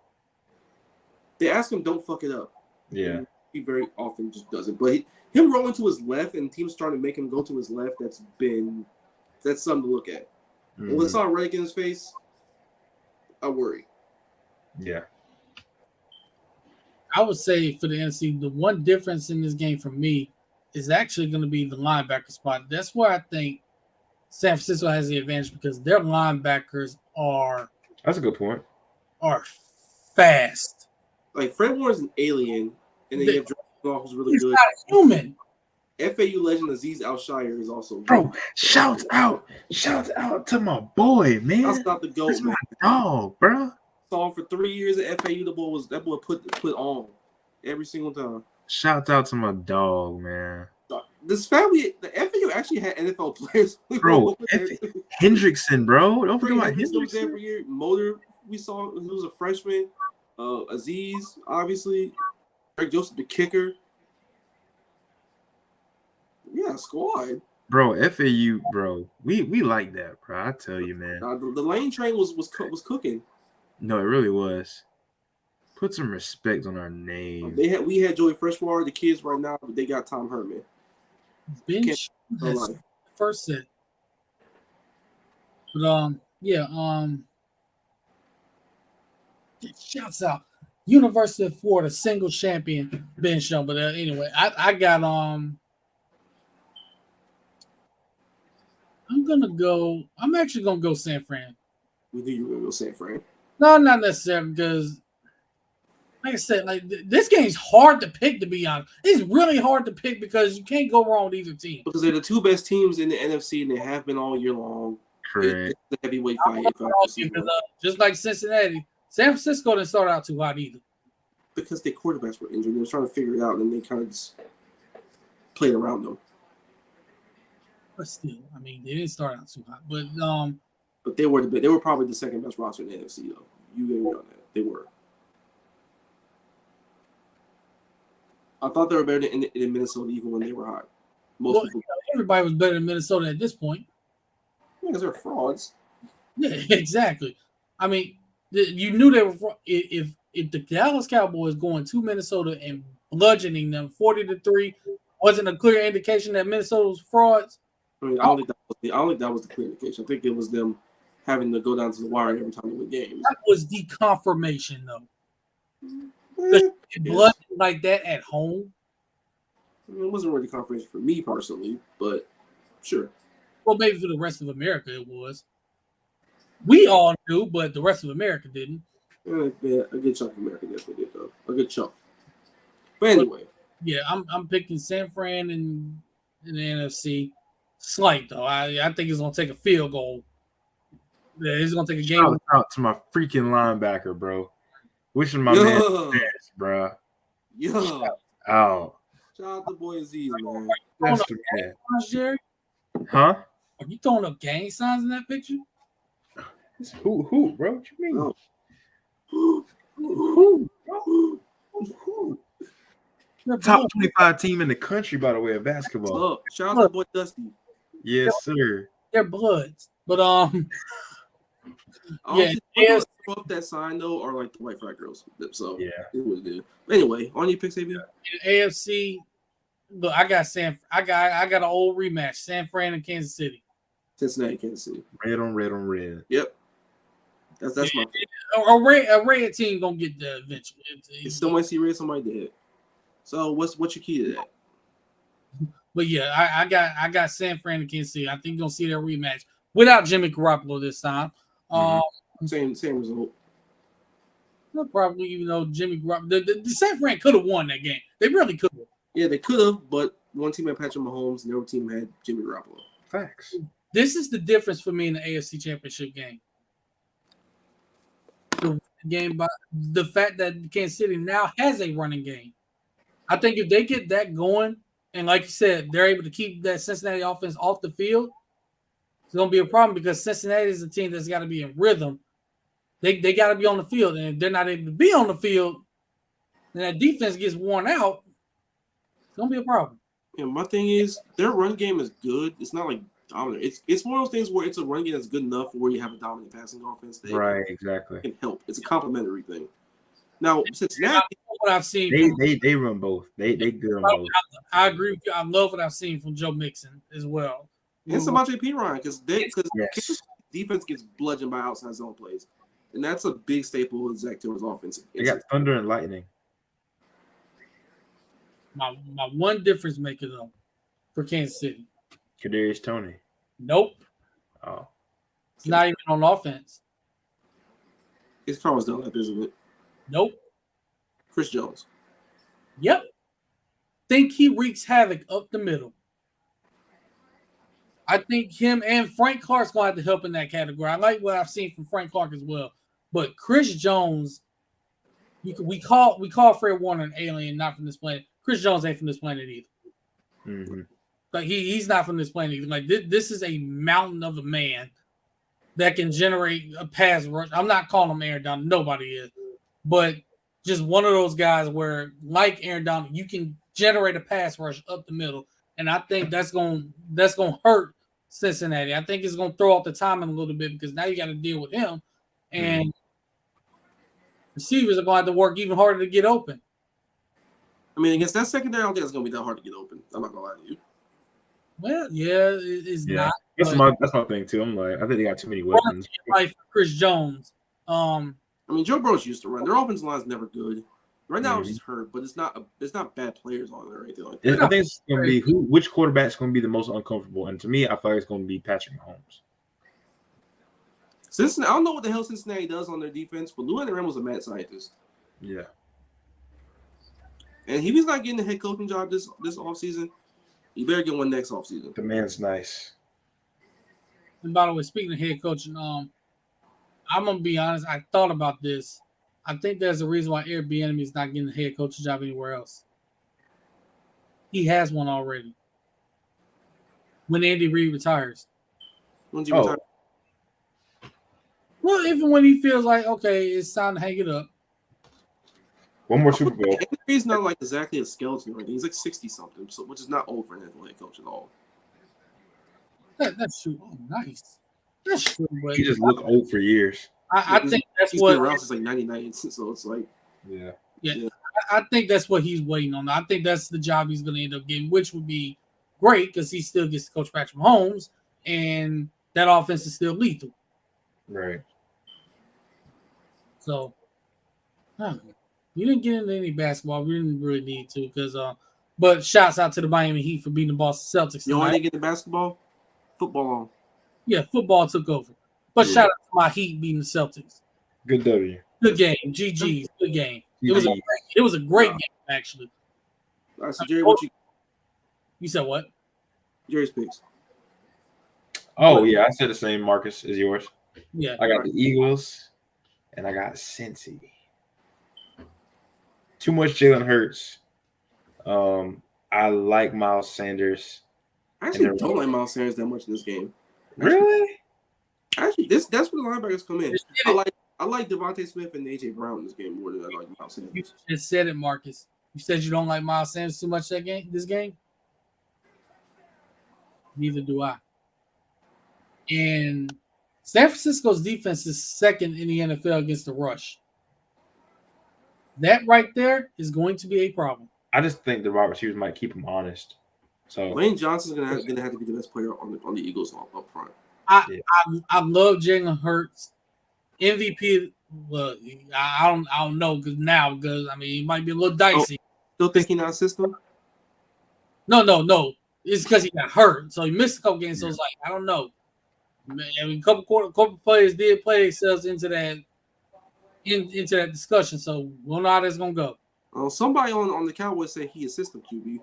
They ask him, "Don't fuck it up." Yeah. He very often just doesn't. But him rolling to his left and teams starting to make him go to his left, that's something to look at. Mm-hmm. When it's all right in his face, I worry. Yeah. I would say for the NFC, the one difference in this game for me is actually going to be the linebacker spot. That's where I think San Francisco has the advantage because their linebackers are. That's a good point. Are fast. Like Fred Warner's an alien, and then you have Jordan who's really good. He's not human. FAU legend Aziz Al-Shire is also good. Bro, shout out to my boy, man. I'll stop the goat, man. Dog, bro. Saw him for 3 years at FAU. That boy put on every single time. Shout out to my dog, man. This family, the FAU actually had NFL players. Bro, Hendrickson, bro. Don't forget about Hendrickson. Every year, Motor, we saw who was a freshman. Aziz, obviously. Greg Joseph, the kicker. Yeah, squad. Bro, FAU, bro. We like that, bro. I tell you, man. The lane train was cooking. No, it really was. Put some respect on our name. We had Joey Freshwater, the kids right now, but they got Tom Herman. Bench first set. But shouts out. University of Florida single champion Ben Show. But anyway, I got I'm actually gonna go San Fran. We knew you were gonna go San Fran. No, not necessarily because like I said, like this game's hard to pick, to be honest. It's really hard to pick because you can't go wrong with either team. Because they're the two best teams in the NFC and they have been all year long. Correct. It's a heavyweight fight. Just like Cincinnati, San Francisco didn't start out too hot either. Because their quarterbacks were injured. They were trying to figure it out and they kind of just played around them. But still, I mean, they didn't start out too hot. But they were probably the second best roster in the NFC, though. You get me on that. They were. I thought they were better in Minnesota even when they were hot. Everybody was better than Minnesota at this point. Yeah, because they're frauds. Yeah, exactly. I mean, you knew they were if the Dallas Cowboys going to Minnesota and bludgeoning them 40-3 wasn't a clear indication that Minnesota was frauds. I mean, I don't think that was the clear indication. I think it was them having to go down to the wire every time they win games. That was the confirmation, though. Blood like that at home. I mean, it wasn't really confirmation for me personally, but sure. Well, maybe for the rest of America it was. We all knew, but the rest of America didn't. Yeah, a good chunk of America definitely did though. A good chunk. But anyway, yeah, I'm picking San Fran in the NFC. Slight though. I think he's gonna take a field goal. Yeah, he's gonna take a game. Shout out to my freaking linebacker, bro. Wishing my man the best, bro. Yeah. Out. Shout out to boy Aziz, man. That's the man. Jerry? Huh? Are you throwing up gang signs in that picture? Who, bro? What you mean? Oh. Who, bro? Top 25 team in the country, by the way, of basketball. Look, shout out to boy Dusty. Yes, sir. They're bloods, but Honestly, yeah, throw up that sign though, or like the white frat girls. So yeah, it was good. Anyway, on your picks, AB. In AFC, look, I got an old rematch: San Fran and Kansas City. Cincinnati, Kansas City. Red on red on red. Yep. That's my pick. A red team gonna get the eventually. It's somebody see red, somebody dead. So what's your key to that? But yeah, I got San Fran and Kansas City. I think you're gonna see their rematch without Jimmy Garoppolo this time. Same result. Probably, even though Jimmy Garoppolo, the San Fran could have won that game. They really could have. Yeah, they could have, but one team had Patrick Mahomes, and the other team had Jimmy Garoppolo. Facts. This is the difference for me in the AFC Championship game. The game by the fact that Kansas City now has a running game. I think if they get that going, and like you said, they're able to keep that Cincinnati offense off the field, it's going to be a problem because Cincinnati is a team that's got to be in rhythm. They got to be on the field, and if they're not able to be on the field, and that defense gets worn out, it's going to be a problem. Yeah, my thing is their run game is good. It's not like dominant. It's one of those things where it's a run game that's good enough where you have a dominant passing offense. Right, exactly. Can help. It's a complementary thing. Now, Cincinnati, what I've seen, they run both. They good on both. I agree with you. I love what I've seen from Joe Mixon as well. And Samaje Perine, because defense gets bludgeoned by outside zone plays, and that's a big staple of Zach Taylor's offense. They got thunder and lightning. My one difference maker though for Kansas City, Kadarius Toney. Nope. Oh, it's not even on offense. It's Carlos Dunlap, isn't it? Nope. Chris Jones. Yep. Think he wreaks havoc up the middle. I think him and Frank Clark's going to have to help in that category. I like what I've seen from Frank Clark as well. But Chris Jones, we call Fred Warner an alien, not from this planet. Chris Jones ain't from this planet either. Mm-hmm. Like he's not from this planet either. Like this is a mountain of a man that can generate a pass rush. I'm not calling him Aaron Donald. Nobody is. But just one of those guys where, like Aaron Donald, you can generate a pass rush up the middle. And I think that's going to hurt Cincinnati. I think it's going to throw off the timing a little bit because now you got to deal with him. And receivers are going to have to work even harder to get open. I mean, against that secondary, I don't think it's going to be that hard to get open. I'm not going to lie to you. Well, yeah, it's not. That's my thing, too. I'm like, I think they got too many weapons. Like Chris Jones. I mean, Joe Burrow's used to run. Their offensive line is never good. Right now, it's just hurt, but it's not bad players on there or anything like that. I think it's going to be which quarterback's going to be the most uncomfortable, and to me, I feel like it's going to be Patrick Mahomes. Cincinnati, I don't know what the hell Cincinnati does on their defense, but Lou Ram was a mad scientist. Yeah, and he was not getting the head coaching job this offseason. He better get one next offseason. The man's nice. And by the way, speaking of head coaching, I'm gonna be honest. I thought about this. I think there's a reason why Eric Bieniemy is not getting the head coaching job anywhere else. He has one already. When Andy Reid retires. When's he retire? Well, even when he feels like, okay, it's time to hang it up. One more Super Bowl. Andy Reid's not like exactly a skeleton or anything. He's like 60-something, so which is not old for an NFL head coach at all. That's true. Oh, nice. That's true. But He just looked old for years. I think that's he's what been around since like 99, so it's like Yeah. I think that's what he's waiting on. I think that's the job he's going to end up getting, which would be great because he still gets to coach Patrick Mahomes, and that offense is still lethal. Right. So, we didn't get into any basketball. We didn't really need to because, but shouts out to the Miami Heat for beating the Boston Celtics. You know why they get the basketball? Football on. Yeah, football took over. But shout out to my Heat beating the Celtics. Good W. Good game. GG. Good game. It was a great game, actually. All right, so Jerry, what you said? What? Jerry's picks. Oh yeah, I said the same, Marcus, as yours. Yeah, I got the Eagles, and I got Cincy. Too much Jalen Hurts. I like Miles Sanders. I actually don't like Miles Sanders that much in this game. Really? Actually, that's where the linebackers come in. I like Devontae Smith and AJ Brown in this game more than I like Miles Sanders. You just said it, Marcus. You said you don't like Miles Sanders too much this game. Neither do I. And San Francisco's defense is second in the NFL against the rush. That right there is going to be a problem. I just think the wide receivers might keep him honest. So Lane Johnson's gonna have to be the best player on the Eagles up front. I love Jalen Hurts. MVP. Well, I don't know because I mean it might be a little dicey. Still think he's not a system? No. It's because he got hurt, so he missed a couple games. So it's like I don't know. I mean, a couple players did play themselves into that discussion. So we'll know how that's gonna go. Somebody on the Cowboys said he is system QB.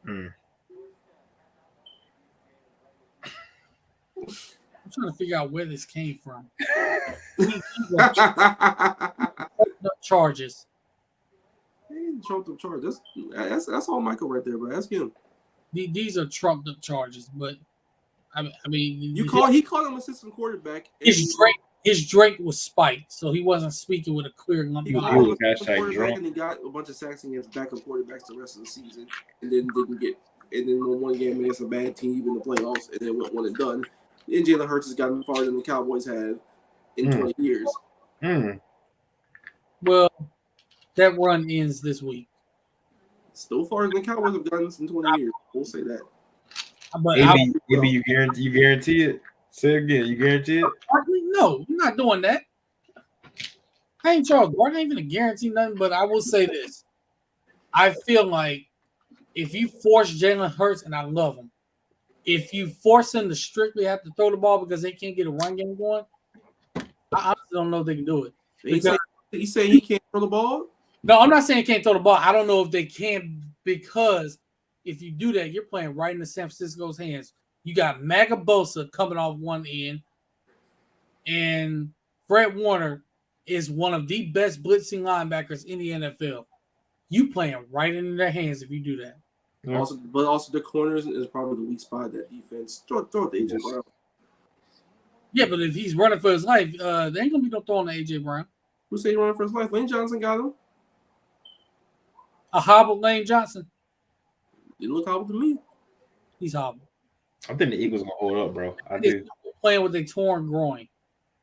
I'm trying to figure out where this came from. Charges. He trumped up charges. That's all Michael right there, but ask him. These are trumped up charges, but I mean, he called him assistant quarterback. His Drake was spiked, so he wasn't speaking with a clear number. He called him quarterback, and he got a bunch of sacks against backup quarterbacks the rest of the season, and then didn't get. And then one game against a bad team in the playoffs, and then went and done. And Jalen Hurts has gotten farther than the Cowboys have in 20 years. Well, that run ends this week. Still farther than the Cowboys have gotten in 20 years. We'll say that. But maybe you guarantee it. Say it again. You guarantee it? No, I'm not doing that. I ain't Charles Gordon. I ain't even guarantee nothing. But I will say this: I feel like if you force Jalen Hurts, and I love him, if you force him to strictly have to throw the ball because they can't get a run game going, I honestly don't know if they can do it. He say he can't throw the ball? No, I'm not saying he can't throw the ball. I don't know if they can, because if you do that, you're playing right in the San Francisco's hands. You got Magabosa coming off one end, and Fred Warner is one of the best blitzing linebackers in the NFL. You playing right in their hands if you do that. Yeah. Also the corners is probably the weak spot of that defense. Throw it to AJ Brown. Yeah, but if he's running for his life, there ain't gonna be no throwing to AJ Brown. Who say he's running for his life? Lane Johnson got him. A hobbled Lane Johnson. Didn't look hobbled to me. He's hobbled. I think the Eagles gonna hold up, bro. I do. Playing with a torn groin.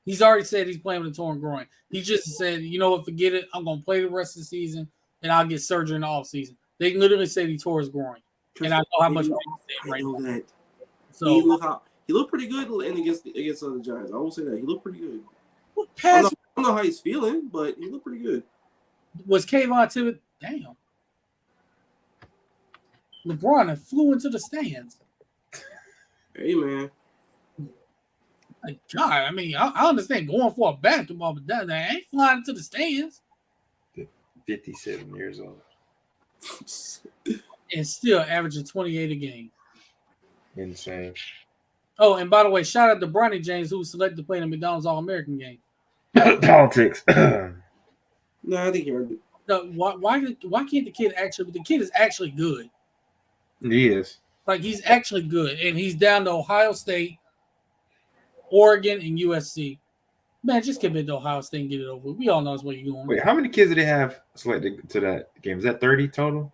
He's already said he's playing with a torn groin. He just said, you know what, forget it. I'm gonna play the rest of the season, and I'll get surgery in the offseason. They literally said he tore his groin, and I know how much right now. So he looked pretty good against the Giants. I will say that he looked pretty good. I don't know how he's feeling, but he looked pretty good. Was Kayvon Thibodeaux? Damn. LeBron flew into the stands. Hey, man. Like, God, I mean, I understand going for a basketball, but that ain't flying into the stands. 57 years old. And still averaging 28 a game. Insane. Oh, and by the way, shout out to Bronny James, who was selected to play in the McDonald's All-American game. Politics. No, I think he earned it. No, why can't the kid actually? The kid is actually good. He is. Like, he's actually good, and he's down to Ohio State, Oregon, and USC. Man, just commit to Ohio State and get it over. We all know where you're going. Wait, how many kids did they have selected to that game? Is that 30 total?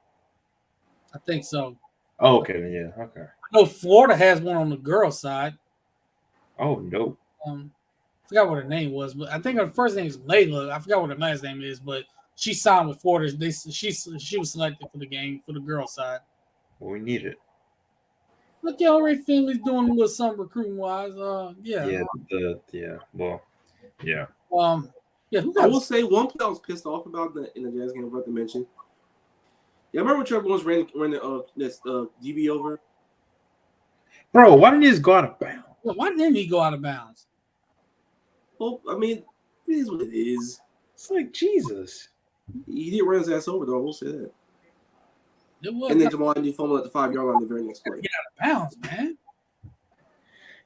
I think so. Oh, okay. Yeah. Okay. I know Florida has one on the girls' side. Oh, no. I forgot what her name was, but I think her first name is Layla. I forgot what her last name is, but she signed with Florida. She was selected for the game for the girls' side. Well, we need it. Look, Ray Finley's doing a little something recruiting wise. Yeah. Yeah. Well, yeah. I will say one play I was pissed off about in the Jazz game I forgot to mention. Yeah, I remember when Trevor Lawrence ran the DB over. Bro, why didn't he just go out of bounds? Why didn't he go out of bounds? Well, I mean, it is what it is. It's like Jesus. He did run his ass over, though. I will say that. It was And then Jamal Adams fumbled at the 5-yard line the very next play. get out of bounds, man.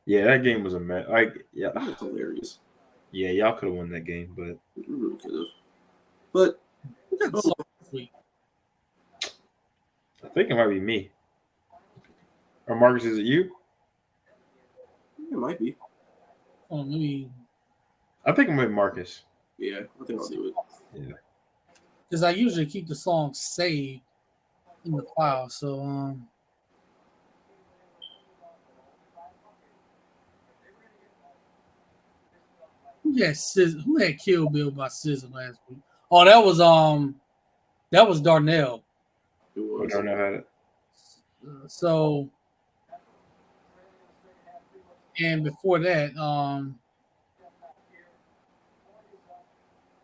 Yeah, that game was a mess. Yeah, That was hilarious. yeah, y'all could have won that game, but We really could have. But We got soft this week. I think it might be me. Or Marcus, is it you? it might be. Hold on, let me. I think it might be Marcus. Yeah, I think I'll do it. Yeah. Because I usually keep the song saved in the file. So who had Kill Bill by SZA last week? Oh, that was Darnell. It I was. don't know how to. So and before that,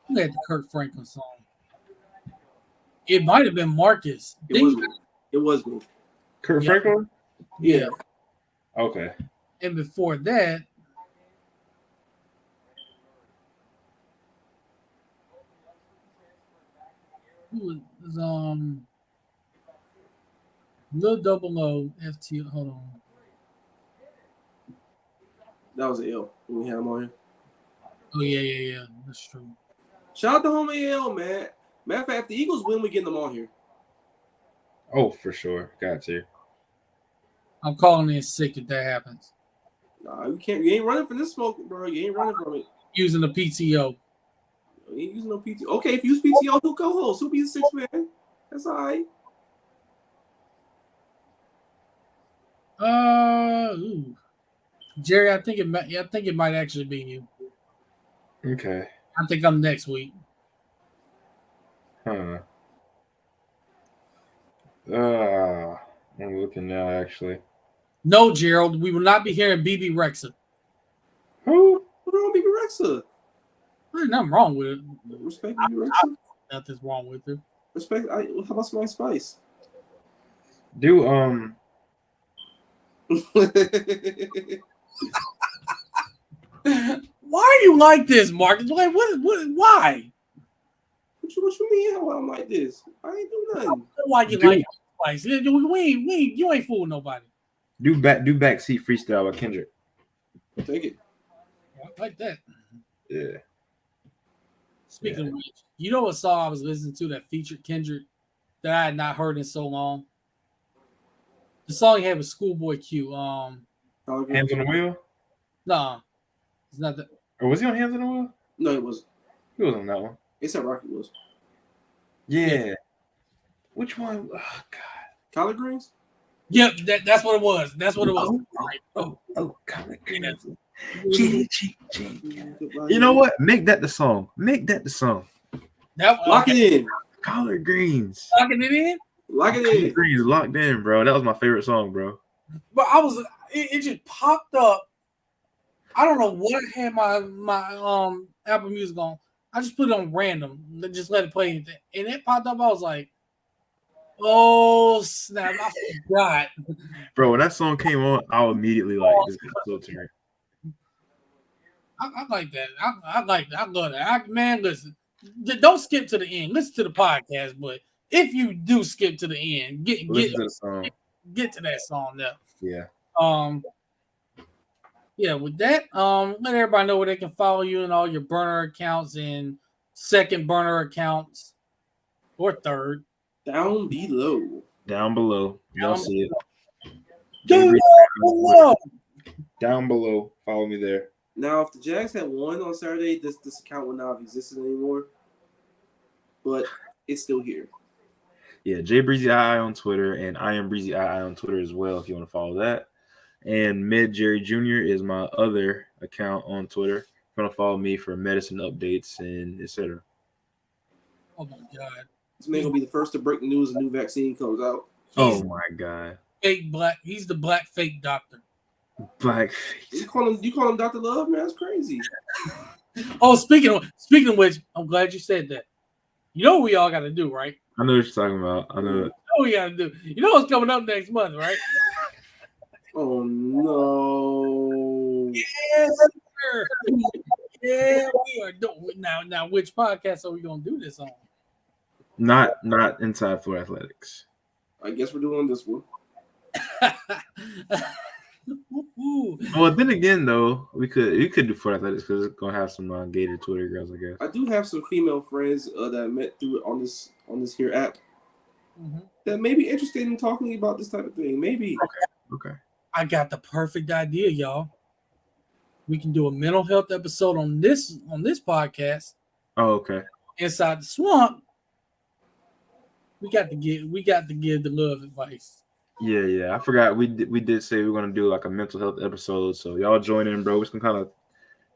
who had the Kurt Franklin song? It might have been Marcus. It was me. It was me. Kurt Yeah. Franklin? Yeah. Okay. And before that, who was Lil Double O FT. Hold on. That was an L when we had him on here. Oh yeah. That's true. Shout out to homie L, man. Matter of fact, if the Eagles win, we get them on here. Oh, for sure. Got to. I'm calling in sick if that happens. Nah, you can't. You ain't running from this smoke, bro. You ain't running from it. Using the PTO. You ain't using no PTO. Okay, if you use PTO, he'll co-host. He'll be the sixth man. That's all right. Ooh. Jerry, I think it might actually be you. Okay. I think I'm next week. Huh. I'm looking now, actually. No, Gerald, we will not be hearing BB Rexa. Who? What's wrong with BB Rexa? There's nothing wrong with it. Respect BB Rexa. Nothing's wrong with it. Respect. How about some Ice Spice? Do Why are you like this, Marcus? Like, why? What you mean? How I'm like this? I ain't do nothing. Why you like Spice? You ain't fooling nobody. do backseat freestyle with Kendrick. Take it. I like that. Yeah. Speaking of which, you know what song I was listening to that featured Kendrick that I had not heard in so long? The song he had with Schoolboy Q. Hands on the Wheel? Nah, it's not that. Or was he on Hands on the Wheel? No, it was. He was on that one. It's at Rocky was. Yeah. Which one? Oh, God. Collard greens? Yep, that's what it was. That's what it was. Collard greens. You You know what? Make that the song. Lock it in. Collard greens. Locking it in. Lock it Collard in. greens locked in, bro. That was my favorite song, bro. But it just popped up. I don't know what I had my Apple Music on. I just put it on random, just let it play, and it popped up. I was like, "Oh snap! I forgot." Bro, when that song came on, I immediately this got so turned. I like that. I like that. I love that. Man, listen, don't skip to the end. Listen to the podcast, but if you do skip to the end, get Listen to the song. get to that song now. Yeah. Yeah, with that, let everybody know where they can follow you and all your burner accounts and second burner accounts or third. Down below. Down below. Y'all see it. Down below. Follow me there. Now, if the Jags had won on Saturday, this account would not have existed anymore. But it's still here. Yeah, JBreezyII on Twitter, and I am BreezyII on Twitter as well if you want to follow that. And Med Jerry Jr. is my other account on Twitter. If you want to follow me for medicine updates and etc. Oh my God. This man gonna be the first to break the news a new vaccine comes out. Oh my God. Fake black. He's the black fake doctor. Blackface. You call him Dr. Love, man? That's crazy. Oh, speaking of which, I'm glad you said that. You know what we all got to do, right? I know what you're talking about. I know it. You know what we got to do. You know what's coming up next month, right? Oh no. Yes, sir. Yeah, we Now, which podcast are we gonna do this on? Not Inside Floor Athletics. I guess we're doing this one. Well, then again, though, we could do Floor Athletics because it's gonna have some Gator Twitter girls, I guess. I do have some female friends that I met through on this here app that may be interested in talking about this type of thing. Maybe. Okay. I got the perfect idea, y'all. We can do a mental health episode on this podcast. Oh, okay. Inside the Swamp. We got to give the love advice. Yeah. I forgot we did say we were gonna do like a mental health episode, so y'all join in, bro. We can kind of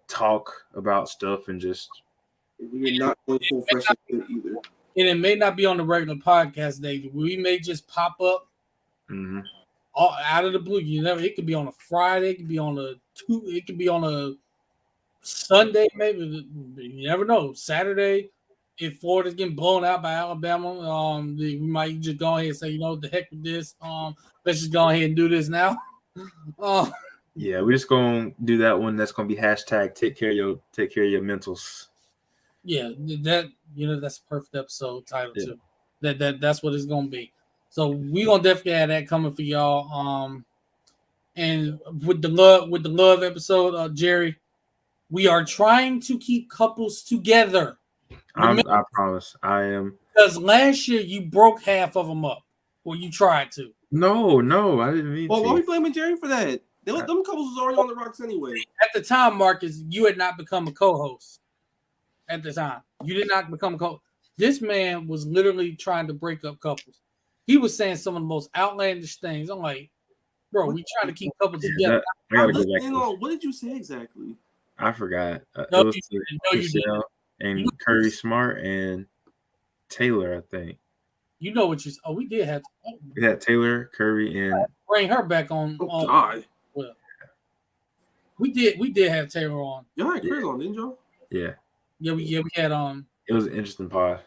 talk about stuff and just. We're not going full fresh either. And it may not be on the regular podcast day. We may just pop up out of the blue. You never. It could be on a Friday. It could be on It could be on a Sunday. Maybe you never know. Saturday, if Florida's getting blown out by Alabama, we might just go ahead and say, the heck with this. Let's just go ahead and do this now. Yeah, we're just gonna do that one. That's gonna be hashtag take care of your mentals. Yeah, that's a perfect episode title too. That's what it's gonna be. So we're gonna definitely have that coming for y'all. And with the love episode, Jerry, we are trying to keep couples together. I promise. I am. Because last year you broke half of them up, or you tried to. No, I didn't mean to. Why are we blaming Jerry for that? Them couples was already on the rocks anyway. At the time, Marcus, you had not become a co-host. At the time, you did not become a co-host. This man was literally trying to break up couples. He was saying some of the most outlandish things. I'm like, bro, we trying to keep couples together. I gotta go back. What did you say exactly? I forgot. No, it was you didn't. And Curry Smart and Taylor, I think. You know what you said. Oh, we did have. We had Taylor, Curry, and bring her back on. God. Well, we did have Taylor on. Y'all had Chris on, didn't y'all? Yeah. Yeah, we had It was an interesting pod.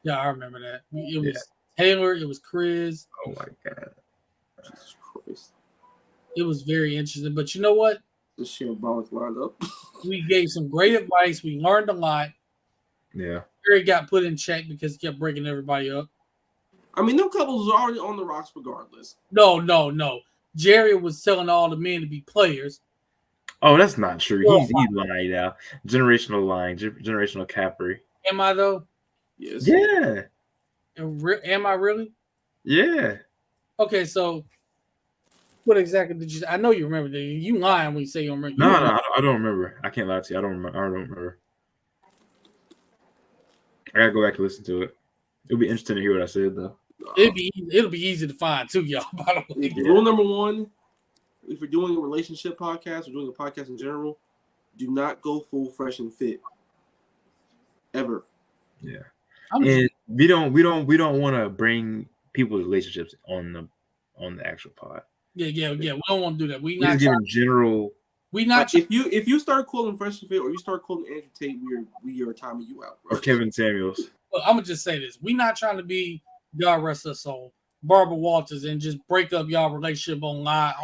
Yeah, I remember that. It was Taylor. It was Chris. Oh my God. Jesus Christ. It was very interesting. But you know what? This shit balls lined up. We gave some great advice. We learned a lot. Yeah. Jerry got put in check because he kept breaking everybody up. I mean, them couples was already on the rocks regardless. No. Jerry was telling all the men to be players. Oh, that's not true. He's lying now. Generational lying. Generational cappery. Am I though? Yes. Yeah. Am I really? Yeah. Okay, so what exactly did you say? I know you remember. You lying when you say you don't remember. No, I don't remember. I can't lie to you. I don't remember. I gotta go back and listen to it. It'll be interesting to hear what I said, though. It'll be easy to find too, y'all. By the way. Rule number one: if you're doing a relationship podcast or doing a podcast in general, do not go full fresh and fit. Ever. Yeah. And we don't want to bring people's relationships on the actual pod. Yeah. We don't want to do that. We're not giving general. We not. Like if you start calling Fresh and Fit or you start calling Andrew Tate, we are timing you out, bro. Or Kevin Samuels. Look, I'm gonna just say this: we not trying to be God rest us soul, Barbara Walters, and just break up y'all relationship on live.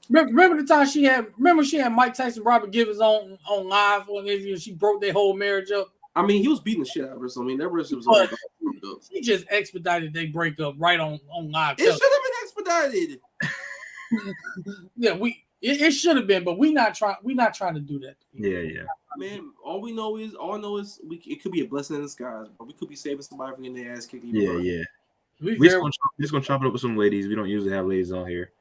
Remember the time she had Mike Tyson, Robert Givens on live when she broke their whole marriage up. I mean, he was beating the shit out of her. So I mean, that relationship was all about up. She just expedited they break up right on live. It should have been expedited. Yeah, it should have been, but we not trying to do that. Yeah. Man, all I know is it could be a blessing in disguise, but we could be saving somebody from getting their ass kicked. Yeah. We're just gonna chop it up with some ladies. We don't usually have ladies on here.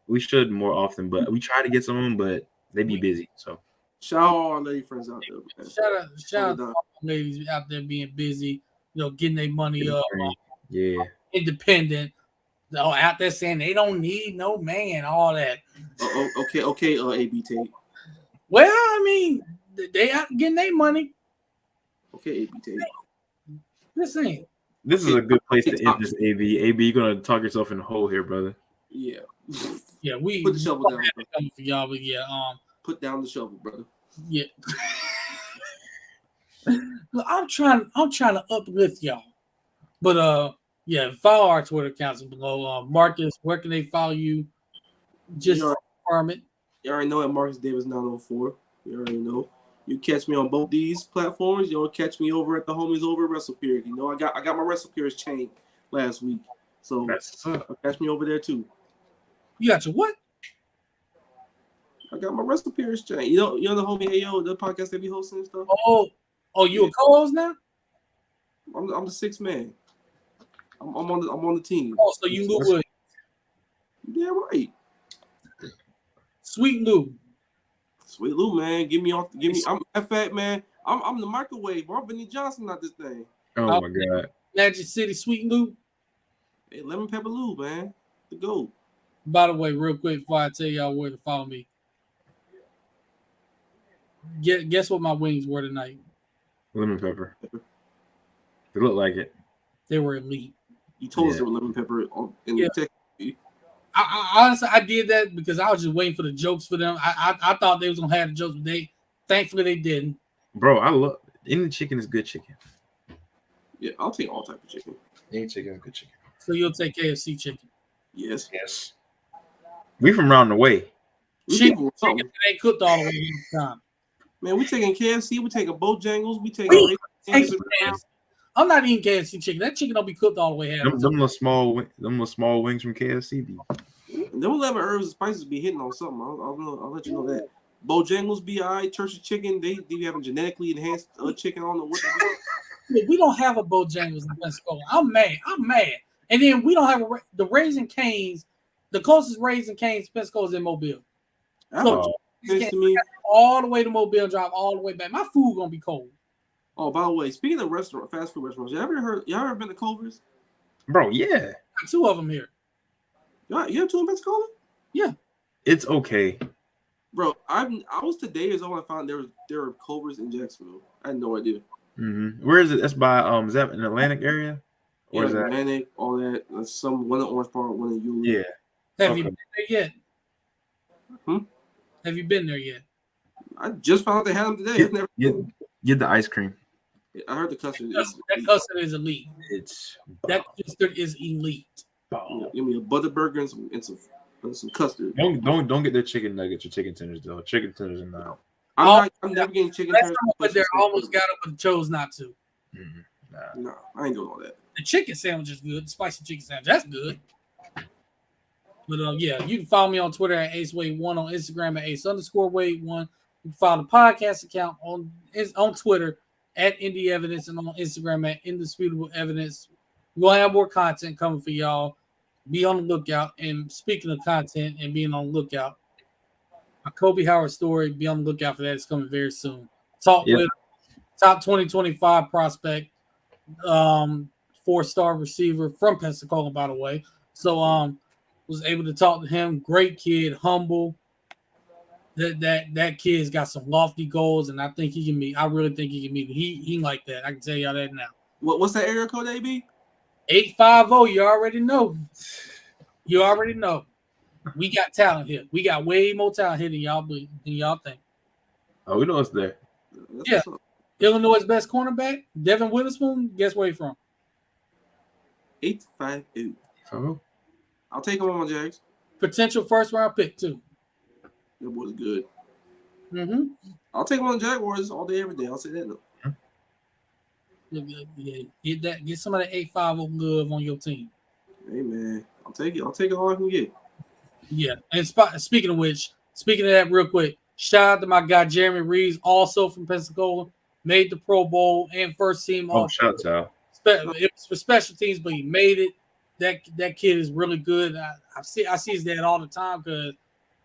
We should more often, but we try to get some of them, but they be busy. So shout out all our lady friends out there. Man. Shout out to all the ladies out there being busy, getting their money up. Yeah. Independent. Out there saying they don't need no man, all that. Okay, AB Tate. Well, I mean, they out getting their money. Okay, AB Tate. Listen. This is a good place to end this, AB. AB, you're gonna talk yourself in the hole here, brother. Yeah. Yeah, we put the shovel down for y'all, but yeah, put down the shovel, brother. Yeah. Look, I'm trying to uplift y'all. But yeah, follow our Twitter accounts below. Marcus, where can they follow you? Just confirm it. You already know at Marcus Davis 904. You already know. You catch me on both these platforms. You'll catch me over at the homies over at Wrestle Period. You know, I got my Wrestle Period chain last week. So catch me over there too. You got your what? I got my Wrestle Period chain. You know the homie Ayo, the podcast they be hosting and stuff. Oh, you a co-host now? I'm the sixth man. I'm on the team. Oh, so you Lou Williams. Yeah, right. Sweet Lou. Sweet Lou, man. I'm that fat man. I'm the microwave. I'm Vinny Johnson, not this thing. Oh my God. Magic City Sweet Lou. Hey, Lemon Pepper Lou, man. The GOAT. By the way, real quick before I tell y'all where to follow me. Guess what my wings were tonight? Lemon pepper. They look like it. They were elite. You told us they were lemon pepper in the text. I honestly did that because I was just waiting for the jokes for them. I thought they was gonna have the jokes, but thankfully they didn't. Bro, I love any chicken is good chicken. Yeah, I'll take all type of chicken. Any chicken is good chicken. So you'll take KFC chicken. Yes. We from round the way. Chicken ain't cooked all the way in the time. Man, we taking KFC, we taking Bojangles, we taking. I'm not eating KFC chicken. That chicken don't be cooked all the way. Them little small wings from KFC. Them 11 herbs and spices be hitting on something. I'll let you know that. Bojangles be all right. Church's chicken, they be having genetically enhanced chicken on the what. We don't have a Bojangles in Pensacola. I'm mad. And then we don't have the Raising Cane's. The closest Raising Cane's to Pensacola is in Mobile. So to me. All the way to Mobile, drive all the way back. My food gonna be cold. Oh, by the way, speaking of fast food restaurants, y'all ever been to Culver's? Bro, yeah. Got 2 of them here. You have 2 in Pensacola? Yeah. It's okay. Bro, I was today is all I found there were Culver's in Jacksonville. I had no idea. Mm-hmm. Where is it? That's by is that in the Atlantic area? Or is that Atlantic? All that. That's one in Orange Park, one in Yulee. Yeah. Have you been there yet? Have you been there yet? I just found out they had them today. Get the ice cream. I heard the custard. That custard is elite. That custard is elite. Give me a butter burger and some custard. Don't get their chicken nuggets or chicken tenders though. Chicken tenders are not. I'm never getting chicken tenders. But they almost got it, but chose not to. No, I ain't doing all that. The chicken sandwich is good. The spicy chicken sandwich, that's good. But yeah, you can follow me on Twitter at AceWade1, on Instagram at Ace_Wade1. You can follow the podcast account on Twitter at Indie Evidence and on Instagram at Indisputable Evidence. We're gonna have more content coming for y'all. Be on the lookout. And speaking of content and being on the lookout, a Kobe Howard story, be on the lookout for that. It's coming very soon. Talk with top 2025 prospect, 4-star receiver from Pensacola, by the way. So was able to talk to him. Great kid, humble. That kid's got some lofty goals, and I think he can meet. I really think he can meet. He like that. I can tell y'all that now. What's that area code, AB? 850. You already know. You already know. We got talent here. We got way more talent here than y'all think. Oh, we know it's there. Yeah. Illinois' best cornerback, Devin Witherspoon. Guess where he's from? 858. Oh. I'll take him on my Jags. Potential first-round pick too. That boy's good. Mm-hmm. I'll take him on the Jaguars all day, every day. I'll say that though. Yeah, get some of that 850 love on your team. Hey man, I'll take it. I'll take it all I can get. Yeah, and speaking of that, real quick, shout out to my guy Jeremy Reeves, also from Pensacola, made the Pro Bowl and first team. Oh, shout out! It was for special teams, but he made it. That kid is really good. I see his dad all the time because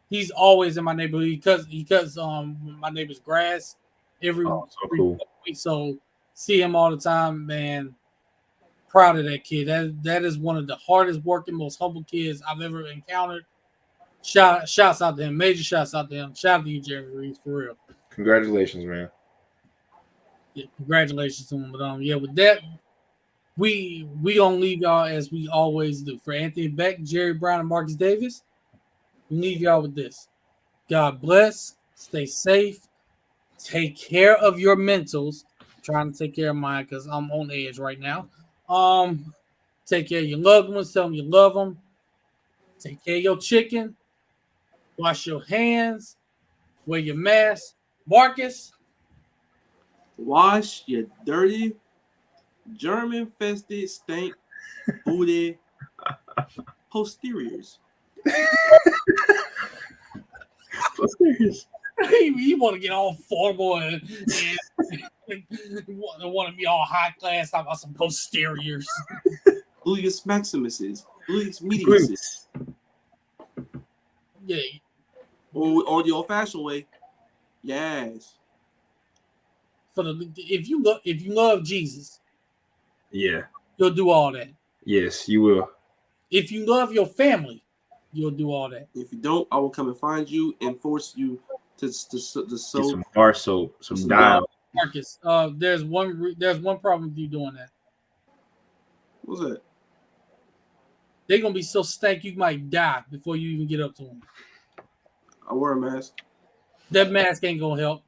he's always in my neighborhood. He cuts my neighbor's grass every week. So see him all the time, man. Proud of that kid. That is one of the hardest working, most humble kids I've ever encountered. Shouts out to him. Major shouts out to him. Shout out to you, Jeremy Reeves, for real. Congratulations, man. Yeah, congratulations to him. But with that, we gonna leave y'all as we always do. For Anthony Beck, Jerry Brown, and Marcus Davis, we leave y'all with this. God bless. Stay safe. Take care of your mentals. I'm trying to take care of mine because I'm on edge right now. Take care of your loved ones. Tell them you love them. Take care of your chicken. Wash your hands. Wear your mask. Marcus. Wash your dirty, germ-infested, stank, booty posteriors. Posteriors. You want to get all formal and want to be all high class. Talk about some posteriors. Gluteus maximuses. Gluteus mediuses. Yeah. Or the old-fashioned way. Yes. If you love Jesus, Yeah. you'll do all that. Yes, you will. If you love your family, you'll do all that. If you don't, I will come and find you and force you to Get sow some bar soap, some some dial. Marcus, there's one problem with you doing that. What's that? They're gonna be so stank you might die before you even get up to them. I wear a mask. That mask ain't gonna help.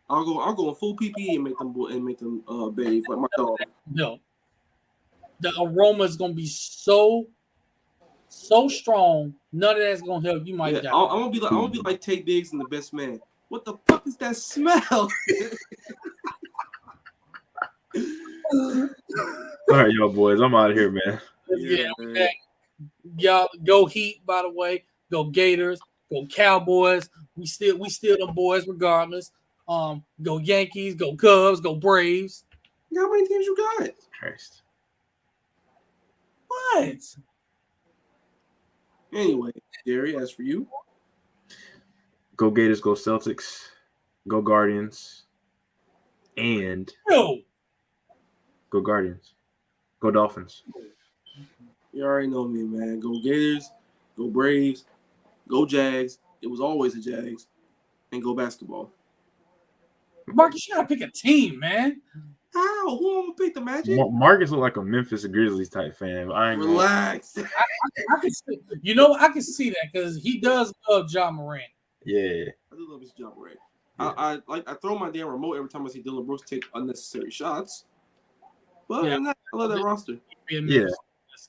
I'll go in full PPE and make them bathe like my dog. No. The aroma is gonna be so strong. None of that's gonna help. You might die. I'm gonna be like Tate Diggs in The Best Man. What the fuck is that smell? All right, y'all boys, I'm out of here, man. Yeah, man. y'all go Heat. By the way, go Gators. Go Cowboys. We still them boys regardless. Go Yankees. Go Cubs. Go Braves. How many teams you got? Christ. What? Anyway, Gary, as for you, Go Gators, go Celtics, go Guardians, and No. go Guardians, go Dolphins. you already know me, man. Go Gators, go Braves, go Jags. It was always the Jags, and go basketball. Marcus, you gotta pick a team, man. How? Who am gonna pick the Magic? Marcus look like a Memphis Grizzlies type fan. I ain't Relax. I can see, I can see that because he does love John Morant. Yeah. I do love his job, right? Yeah. I throw my damn remote every time I see Dylan Brooks take unnecessary shots. But Yeah. other than that, I love that roster. Yeah.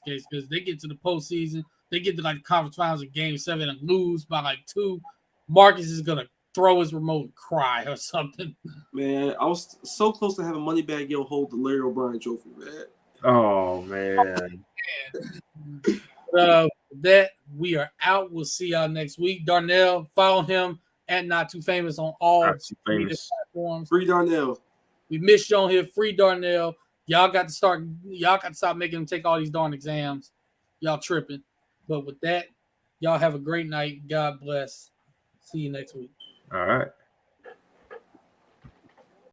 Because they get to the postseason, they get to like the conference finals of Game 7 and lose by like 2. Marcus is gonna throw his remote and cry or something. Man, I was so close to having Moneybag Yo hold the Larry O'Brien trophy, man. Oh man. That we are out. We'll see y'all next week. Darnell, follow him at Not Too Famous on all Not Too media Famous. Oh, platforms. Free Darnell. We missed you on here. Free Darnell. Y'all got to stop making him take all these darn exams. Y'all tripping. But with that, y'all have a great night. God bless. See you next week. All right.